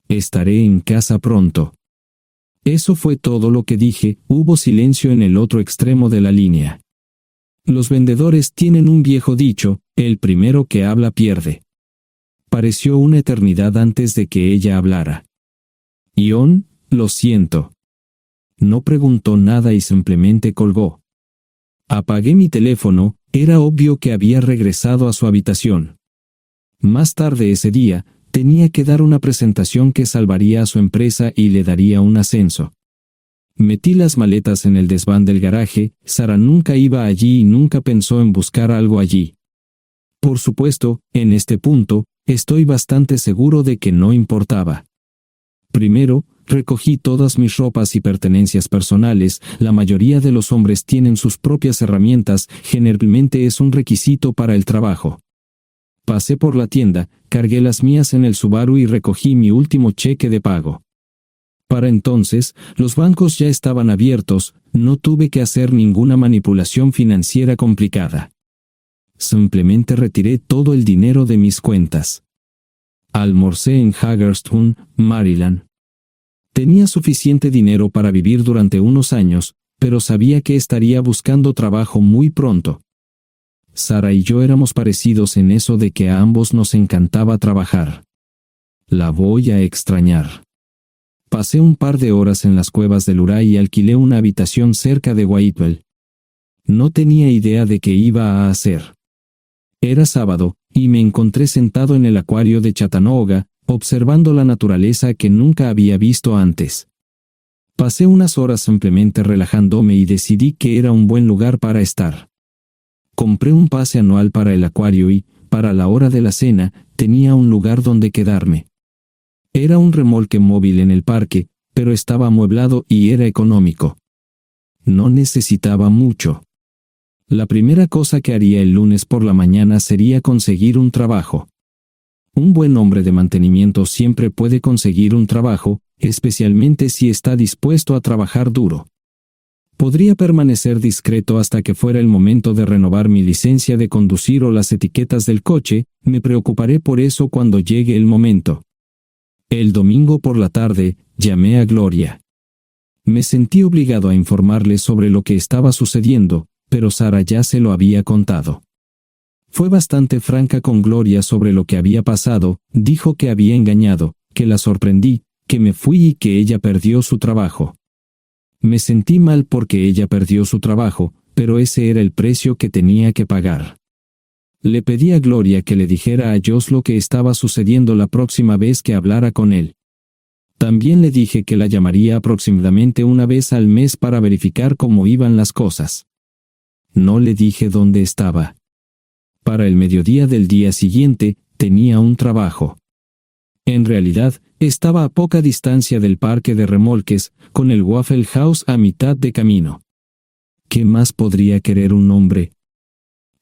C: Estaré en casa pronto. Eso fue todo lo que dije. Hubo silencio en el otro extremo de la línea. Los vendedores tienen un viejo dicho, el primero que habla pierde. Pareció una eternidad antes de que ella hablara. Ion, lo siento. No preguntó nada y simplemente colgó. Apagué mi teléfono, era obvio que había regresado a su habitación. Más tarde ese día, tenía que dar una presentación que salvaría a su empresa y le daría un ascenso. Metí las maletas en el desván del garaje. Sara nunca iba allí y nunca pensó en buscar algo allí. Por supuesto, en este punto, estoy bastante seguro de que no importaba. Primero, recogí todas mis ropas y pertenencias personales. La mayoría de los hombres tienen sus propias herramientas, generalmente es un requisito para el trabajo. Pasé por la tienda, cargué las mías en el Subaru y recogí mi último cheque de pago. Para entonces, los bancos ya estaban abiertos, no tuve que hacer ninguna manipulación financiera complicada. Simplemente retiré todo el dinero de mis cuentas. Almorcé en Hagerstown, Maryland. Tenía suficiente dinero para vivir durante unos años, pero sabía que estaría buscando trabajo muy pronto. Sara y yo éramos parecidos en eso de que a ambos nos encantaba trabajar. La voy a extrañar. Pasé un par de horas en las cuevas del Uray y alquilé una habitación cerca de Whitewell. No tenía idea de qué iba a hacer. Era sábado, y me encontré sentado en el acuario de Chattanooga, observando la naturaleza que nunca había visto antes. Pasé unas horas simplemente relajándome y decidí que era un buen lugar para estar. Compré un pase anual para el acuario y, para la hora de la cena, tenía un lugar donde quedarme. Era un remolque móvil en el parque, pero estaba amueblado y era económico. No necesitaba mucho. La primera cosa que haría el lunes por la mañana sería conseguir un trabajo. Un buen hombre de mantenimiento siempre puede conseguir un trabajo, especialmente si está dispuesto a trabajar duro. Podría permanecer discreto hasta que fuera el momento de renovar mi licencia de conducir o las etiquetas del coche, me preocuparé por eso cuando llegue el momento. El domingo por la tarde, llamé a Gloria. Me sentí obligado a informarle sobre lo que estaba sucediendo, pero Sara ya se lo había contado. Fue bastante franca con Gloria sobre lo que había pasado, dijo que había engañado, que la sorprendí, que me fui y que ella perdió su trabajo. Me sentí mal porque ella perdió su trabajo, pero ese era el precio que tenía que pagar. Le pedí a Gloria que le dijera a Josh lo que estaba sucediendo la próxima vez que hablara con él. También le dije que la llamaría aproximadamente una vez al mes para verificar cómo iban las cosas. No le dije dónde estaba. Para el mediodía del día siguiente, tenía un trabajo. En realidad, estaba a poca distancia del parque de remolques, con el Waffle House a mitad de camino. ¿Qué más podría querer un hombre?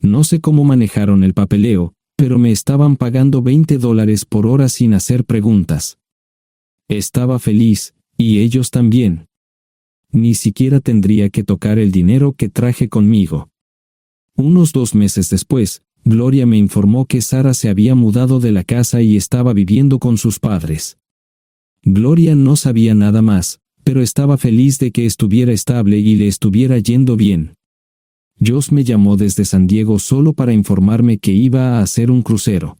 C: No sé cómo manejaron el papeleo, pero me estaban pagando $20 por hora sin hacer preguntas. Estaba feliz, y ellos también. Ni siquiera tendría que tocar el dinero que traje conmigo. Unos 2 meses después, Gloria me informó que Sara se había mudado de la casa y estaba viviendo con sus padres. Gloria no sabía nada más, pero estaba feliz de que estuviera estable y le estuviera yendo bien. Josh me llamó desde San Diego solo para informarme que iba a hacer un crucero.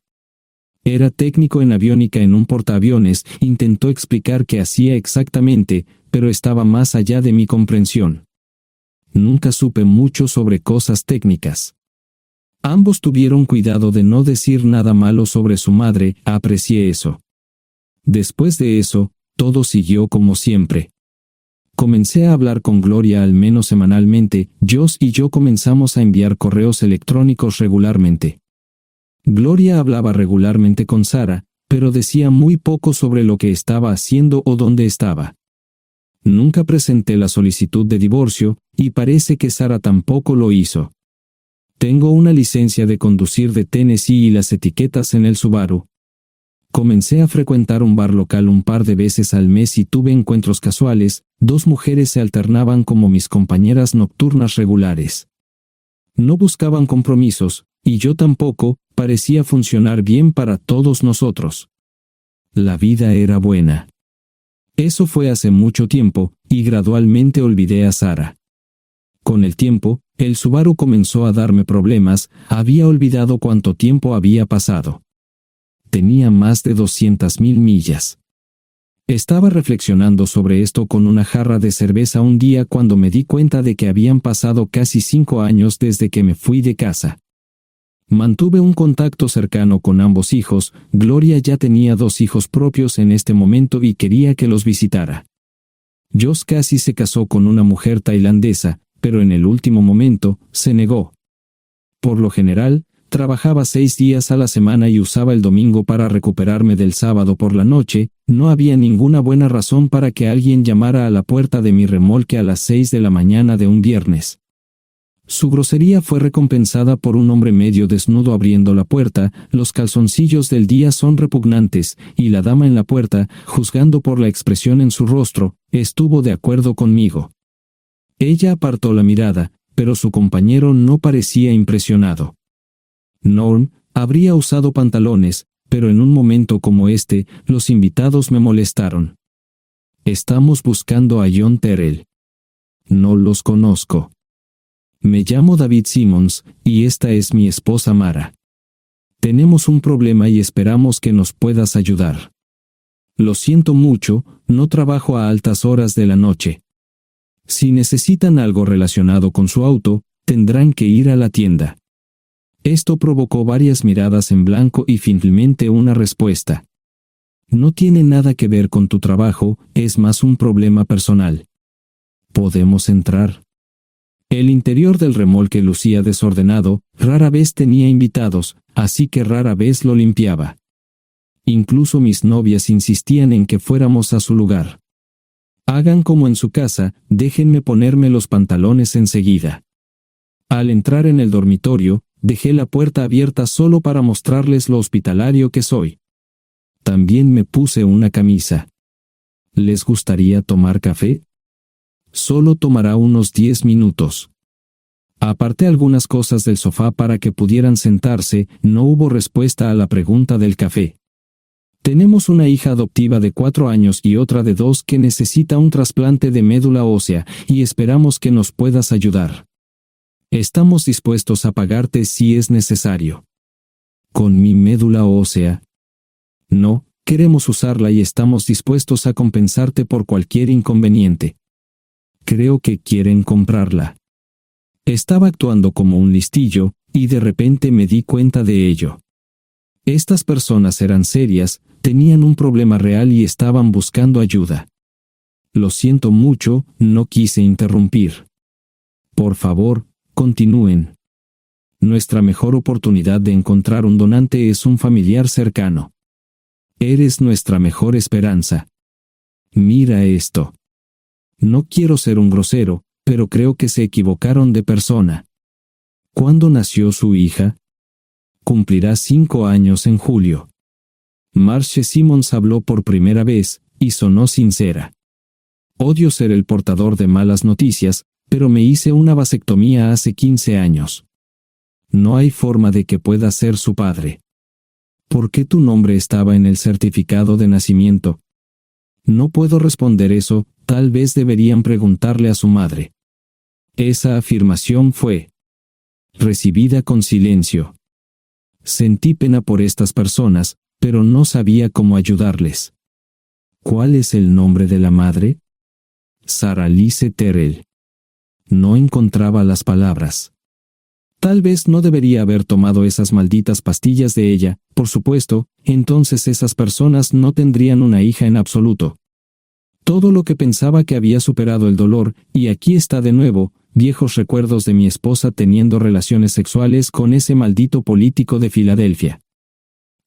C: Era técnico en aviónica en un portaaviones, intentó explicar qué hacía exactamente, pero estaba más allá de mi comprensión. Nunca supe mucho sobre cosas técnicas. Ambos tuvieron cuidado de no decir nada malo sobre su madre, aprecié eso. Después de eso, todo siguió como siempre. Comencé a hablar con Gloria al menos semanalmente, Josh y yo comenzamos a enviar correos electrónicos regularmente. Gloria hablaba regularmente con Sara, pero decía muy poco sobre lo que estaba haciendo o dónde estaba. Nunca presenté la solicitud de divorcio, y parece que Sara tampoco lo hizo. Tengo una licencia de conducir de Tennessee y las etiquetas en el Subaru. Comencé a frecuentar un bar local un par de veces al mes y tuve encuentros casuales, 2 mujeres se alternaban como mis compañeras nocturnas regulares. No buscaban compromisos, y yo tampoco, parecía funcionar bien para todos nosotros. La vida era buena. Eso fue hace mucho tiempo, y gradualmente olvidé a Sara. Con el tiempo, el Subaru comenzó a darme problemas, había olvidado cuánto tiempo había pasado. Tenía más de 200,000 millas. Estaba reflexionando sobre esto con una jarra de cerveza un día cuando me di cuenta de que habían pasado casi 5 años desde que me fui de casa. Mantuve un contacto cercano con ambos hijos, Gloria ya tenía 2 hijos propios en este momento y quería que los visitara. Josh casi se casó con una mujer tailandesa, pero en el último momento, se negó. Por lo general, trabajaba 6 días a la semana y usaba el domingo para recuperarme del sábado por la noche, no había ninguna buena razón para que alguien llamara a la puerta de mi remolque a las 6 de la mañana de un viernes. Su grosería fue recompensada por un hombre medio desnudo abriendo la puerta, los calzoncillos del día son repugnantes, y la dama en la puerta, juzgando por la expresión en su rostro, estuvo de acuerdo conmigo. Ella apartó la mirada, pero su compañero no parecía impresionado. Norm habría usado pantalones, pero en un momento como este, los invitados me molestaron. Estamos buscando a John Terrell. No los conozco. Me llamo David Simmons, y esta es mi esposa Mara. Tenemos un problema y esperamos que nos puedas ayudar. Lo siento mucho, no trabajo a altas horas de la noche. Si necesitan algo relacionado con su auto, tendrán que ir a la tienda. Esto provocó varias miradas en blanco y finalmente una respuesta. No tiene nada que ver con tu trabajo, es más un problema personal. ¿Podemos entrar? El interior del remolque lucía desordenado, rara vez tenía invitados, así que rara vez lo limpiaba. Incluso mis novias insistían en que fuéramos a su lugar. Hagan como en su casa, déjenme ponerme los pantalones enseguida. Al entrar en el dormitorio, dejé la puerta abierta solo para mostrarles lo hospitalario que soy. También me puse una camisa. ¿Les gustaría tomar café? Solo tomará unos 10 minutos. Aparté algunas cosas del sofá para que pudieran sentarse. No hubo respuesta a la pregunta del café. Tenemos una hija adoptiva de 4 años y otra de 2 que necesita un trasplante de médula ósea, y esperamos que nos puedas ayudar. Estamos dispuestos a pagarte si es necesario. ¿Con mi médula ósea? No, queremos usarla y estamos dispuestos a compensarte por cualquier inconveniente. Creo que quieren comprarla. Estaba actuando como un listillo, y de repente me di cuenta de ello. Estas personas eran serias, tenían un problema real y estaban buscando ayuda. Lo siento mucho, no quise interrumpir. Por favor, continúen. Nuestra mejor oportunidad de encontrar un donante es un familiar cercano. Eres nuestra mejor esperanza. Mira esto. No quiero ser un grosero, pero creo que se equivocaron de persona. ¿Cuándo nació su hija? Cumplirá 5 años en julio. Marche Simons habló por primera vez, y sonó sincera. Odio ser el portador de malas noticias, pero me hice una vasectomía hace 15 años. No hay forma de que pueda ser su padre. ¿Por qué tu nombre estaba en el certificado de nacimiento? No puedo responder eso, tal vez deberían preguntarle a su madre. Esa afirmación fue recibida con silencio. Sentí pena por estas personas, pero no sabía cómo ayudarles. ¿Cuál es el nombre de la madre? Sarah Lise Terrell. No encontraba las palabras. Tal vez no debería haber tomado esas malditas pastillas de ella, por supuesto, entonces esas personas no tendrían una hija en absoluto. Todo lo que pensaba que había superado el dolor, y aquí está de nuevo, viejos recuerdos de mi esposa teniendo relaciones sexuales con ese maldito político de Filadelfia.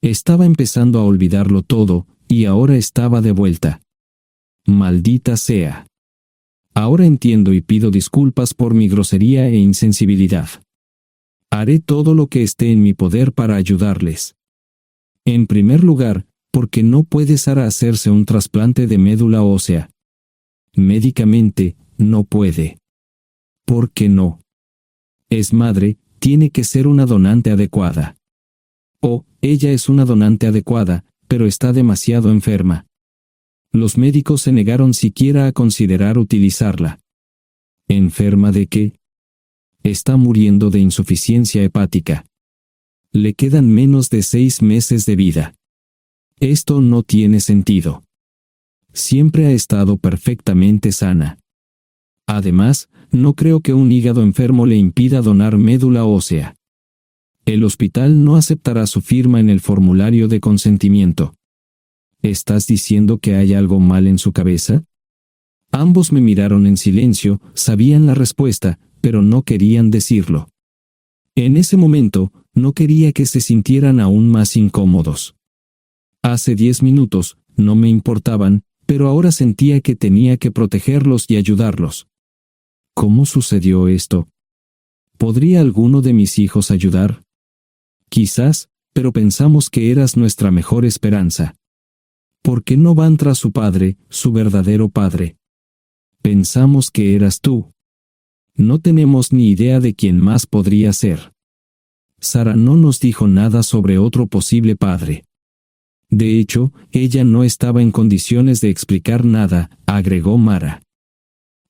C: Estaba empezando a olvidarlo todo, y ahora estaba de vuelta. Maldita sea. Ahora entiendo y pido disculpas por mi grosería e insensibilidad. Haré todo lo que esté en mi poder para ayudarles. En primer lugar, porque no puede Sara hacerse un trasplante de médula ósea. Médicamente, no puede. ¿Por qué no? Es madre, tiene que ser una donante adecuada. Ella es una donante adecuada, pero está demasiado enferma. Los médicos se negaron siquiera a considerar utilizarla. ¿Enferma de qué? Está muriendo de insuficiencia hepática. Le quedan menos de 6 meses de vida. Esto no tiene sentido. Siempre ha estado perfectamente sana. Además, no creo que un hígado enfermo le impida donar médula ósea. El hospital no aceptará su firma en el formulario de consentimiento. ¿Estás diciendo que hay algo mal en su cabeza? Ambos me miraron en silencio, sabían la respuesta, pero no querían decirlo. En ese momento, no quería que se sintieran aún más incómodos. Hace 10 minutos, no me importaban, pero ahora sentía que tenía que protegerlos y ayudarlos. ¿Cómo sucedió esto? ¿Podría alguno de mis hijos ayudar? Quizás, pero pensamos que eras nuestra mejor esperanza. ¿Por qué no van tras su padre, su verdadero padre? Pensamos que eras tú. No tenemos ni idea de quién más podría ser. Sara no nos dijo nada sobre otro posible padre. De hecho, ella no estaba en condiciones de explicar nada, agregó Mara.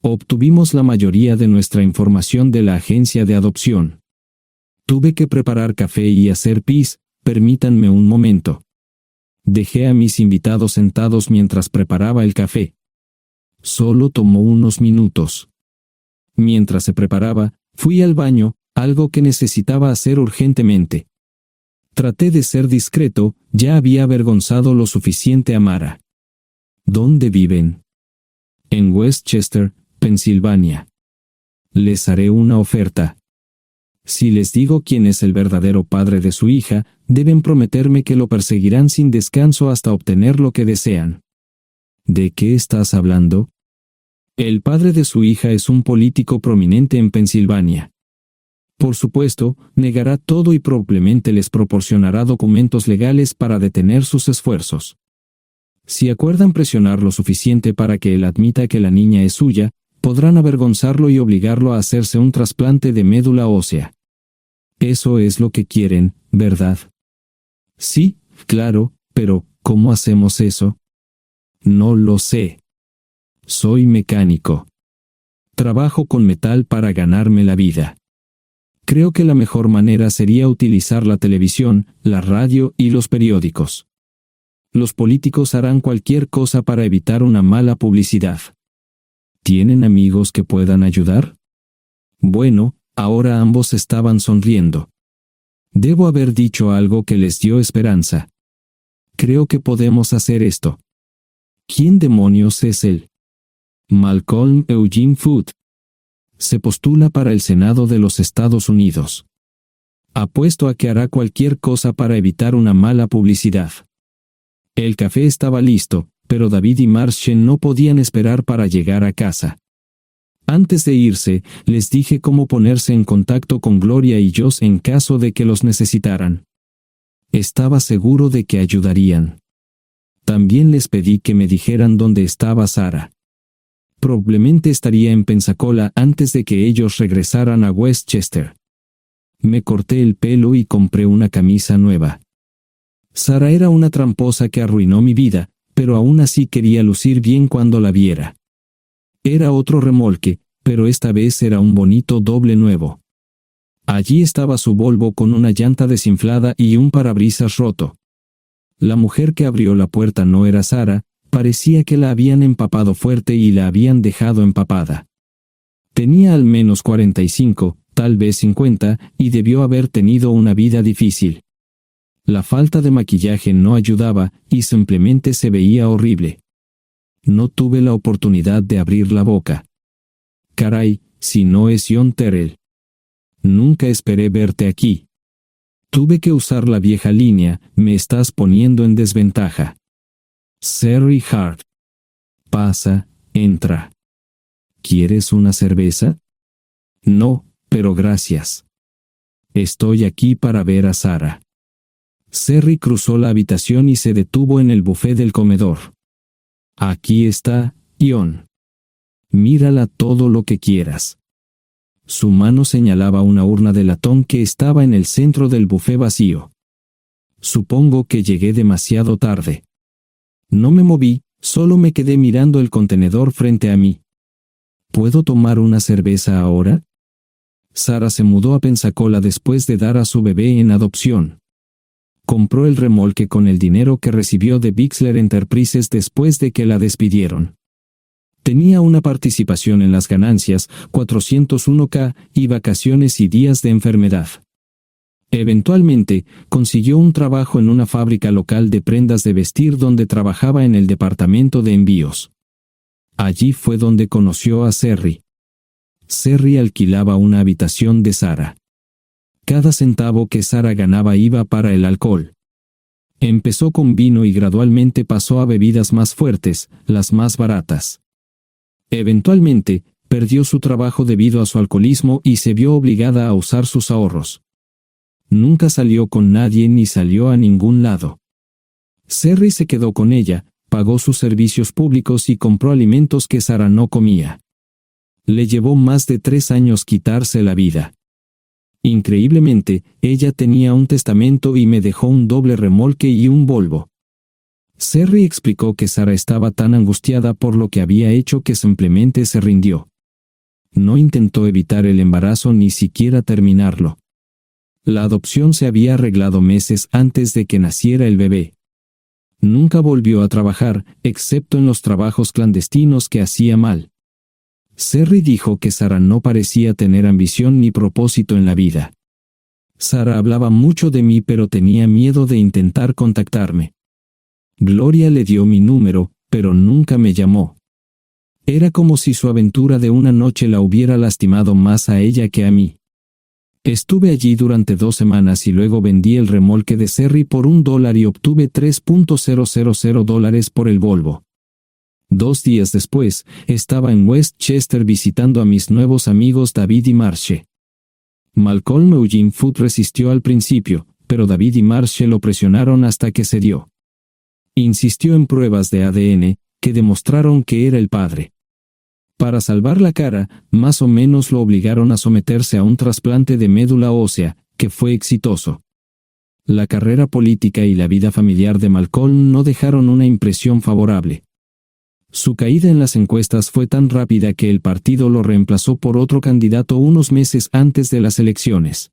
C: Obtuvimos la mayoría de nuestra información de la agencia de adopción. Tuve que preparar café y hacer pis, permítanme un momento. Dejé a mis invitados sentados mientras preparaba el café. Solo tomó unos minutos. Mientras se preparaba, fui al baño, algo que necesitaba hacer urgentemente. Traté de ser discreto, ya había avergonzado lo suficiente a Mara. ¿Dónde viven? En Westchester, Pensilvania. Les haré una oferta. Si les digo quién es el verdadero padre de su hija, deben prometerme que lo perseguirán sin descanso hasta obtener lo que desean. ¿De qué estás hablando? El padre de su hija es un político prominente en Pensilvania. Por supuesto, negará todo y probablemente les proporcionará documentos legales para detener sus esfuerzos. Si acuerdan presionar lo suficiente para que él admita que la niña es suya, podrán avergonzarlo y obligarlo a hacerse un trasplante de médula ósea. Eso es lo que quieren, ¿verdad? Sí, claro, pero ¿cómo hacemos eso? No lo sé. Soy mecánico. Trabajo con metal para ganarme la vida. Creo que la mejor manera sería utilizar la televisión, la radio y los periódicos. Los políticos harán cualquier cosa para evitar una mala publicidad. ¿Tienen amigos que puedan ayudar? Bueno, ahora ambos estaban sonriendo. Debo haber dicho algo que les dio esperanza. Creo que podemos hacer esto. ¿Quién demonios es él? Malcolm Eugene Foote. Se postula para el Senado de los Estados Unidos. Apuesto a que hará cualquier cosa para evitar una mala publicidad. El café estaba listo, pero David y Marchen no podían esperar para llegar a casa. Antes de irse, les dije cómo ponerse en contacto con Gloria y Josh en caso de que los necesitaran. Estaba seguro de que ayudarían. También les pedí que me dijeran dónde estaba Sarah. Probablemente estaría en Pensacola antes de que ellos regresaran a Westchester. Me corté el pelo y compré una camisa nueva. Sarah era una tramposa que arruinó mi vida, pero aún así quería lucir bien cuando la viera. Era otro remolque, pero esta vez era un bonito doble nuevo. Allí estaba su Volvo con una llanta desinflada y un parabrisas roto. La mujer que abrió la puerta no era Sarah, parecía que la habían empapado fuerte y la habían dejado empapada. Tenía al menos 45, tal vez 50, y debió haber tenido una vida difícil. La falta de maquillaje no ayudaba, y simplemente se veía horrible. No tuve la oportunidad de abrir la boca. Caray, si no es John Terrell. Nunca esperé verte aquí. Tuve que usar la vieja línea, me estás poniendo en desventaja. Sherry Hart. Pasa, entra. ¿Quieres una cerveza? No, pero gracias. Estoy aquí para ver a Sarah. Sherry cruzó la habitación y se detuvo en el buffet del comedor. Aquí está, John. Mírala todo lo que quieras. Su mano señalaba una urna de latón que estaba en el centro del buffet vacío. Supongo que llegué demasiado tarde. No me moví, solo me quedé mirando el contenedor frente a mí. ¿Puedo tomar una cerveza ahora? Sarah se mudó a Pensacola después de dar a su bebé en adopción. Compró el remolque con el dinero que recibió de Bixler Enterprises después de que la despidieron. Tenía una participación en las ganancias, 401k, y vacaciones y días de enfermedad. Eventualmente, consiguió un trabajo en una fábrica local de prendas de vestir donde trabajaba en el departamento de envíos. Allí fue donde conoció a Sherry. Sherry alquilaba una habitación de Sarah. Cada centavo que Sarah ganaba iba para el alcohol. Empezó con vino y gradualmente pasó a bebidas más fuertes, las más baratas. Eventualmente, perdió su trabajo debido a su alcoholismo y se vio obligada a usar sus ahorros. Nunca salió con nadie ni salió a ningún lado. Sherry se quedó con ella, pagó sus servicios públicos y compró alimentos que Sarah no comía. Le llevó más de 3 años quitarse la vida. Increíblemente, ella tenía un testamento y me dejó un doble remolque y un Volvo. Sherry explicó que Sarah estaba tan angustiada por lo que había hecho que simplemente se rindió. No intentó evitar el embarazo ni siquiera terminarlo. La adopción se había arreglado meses antes de que naciera el bebé. Nunca volvió a trabajar, excepto en los trabajos clandestinos que hacía mal. Sherry dijo que Sarah no parecía tener ambición ni propósito en la vida. Sarah hablaba mucho de mí pero tenía miedo de intentar contactarme. Gloria le dio mi número, pero nunca me llamó. Era como si su aventura de una noche la hubiera lastimado más a ella que a mí. Estuve allí durante 2 semanas y luego vendí el remolque de Cerry por $1 y obtuve $3,000 por el Volvo. 2 días después, estaba en Westchester visitando a mis nuevos amigos David y Marche. Malcolm Eugene Foote resistió al principio, pero David y Marche lo presionaron hasta que cedió. Insistió en pruebas de ADN, que demostraron que era el padre. Para salvar la cara, más o menos lo obligaron a someterse a un trasplante de médula ósea, que fue exitoso. La carrera política y la vida familiar de Malcolm no dejaron una impresión favorable. Su caída en las encuestas fue tan rápida que el partido lo reemplazó por otro candidato unos meses antes de las elecciones.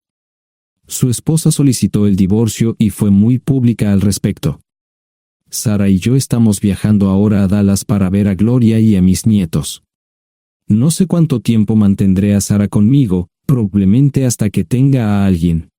C: Su esposa solicitó el divorcio y fue muy pública al respecto. Sara y yo estamos viajando ahora a Dallas para ver a Gloria y a mis nietos. No sé cuánto tiempo mantendré a Sara conmigo, probablemente hasta que tenga a alguien.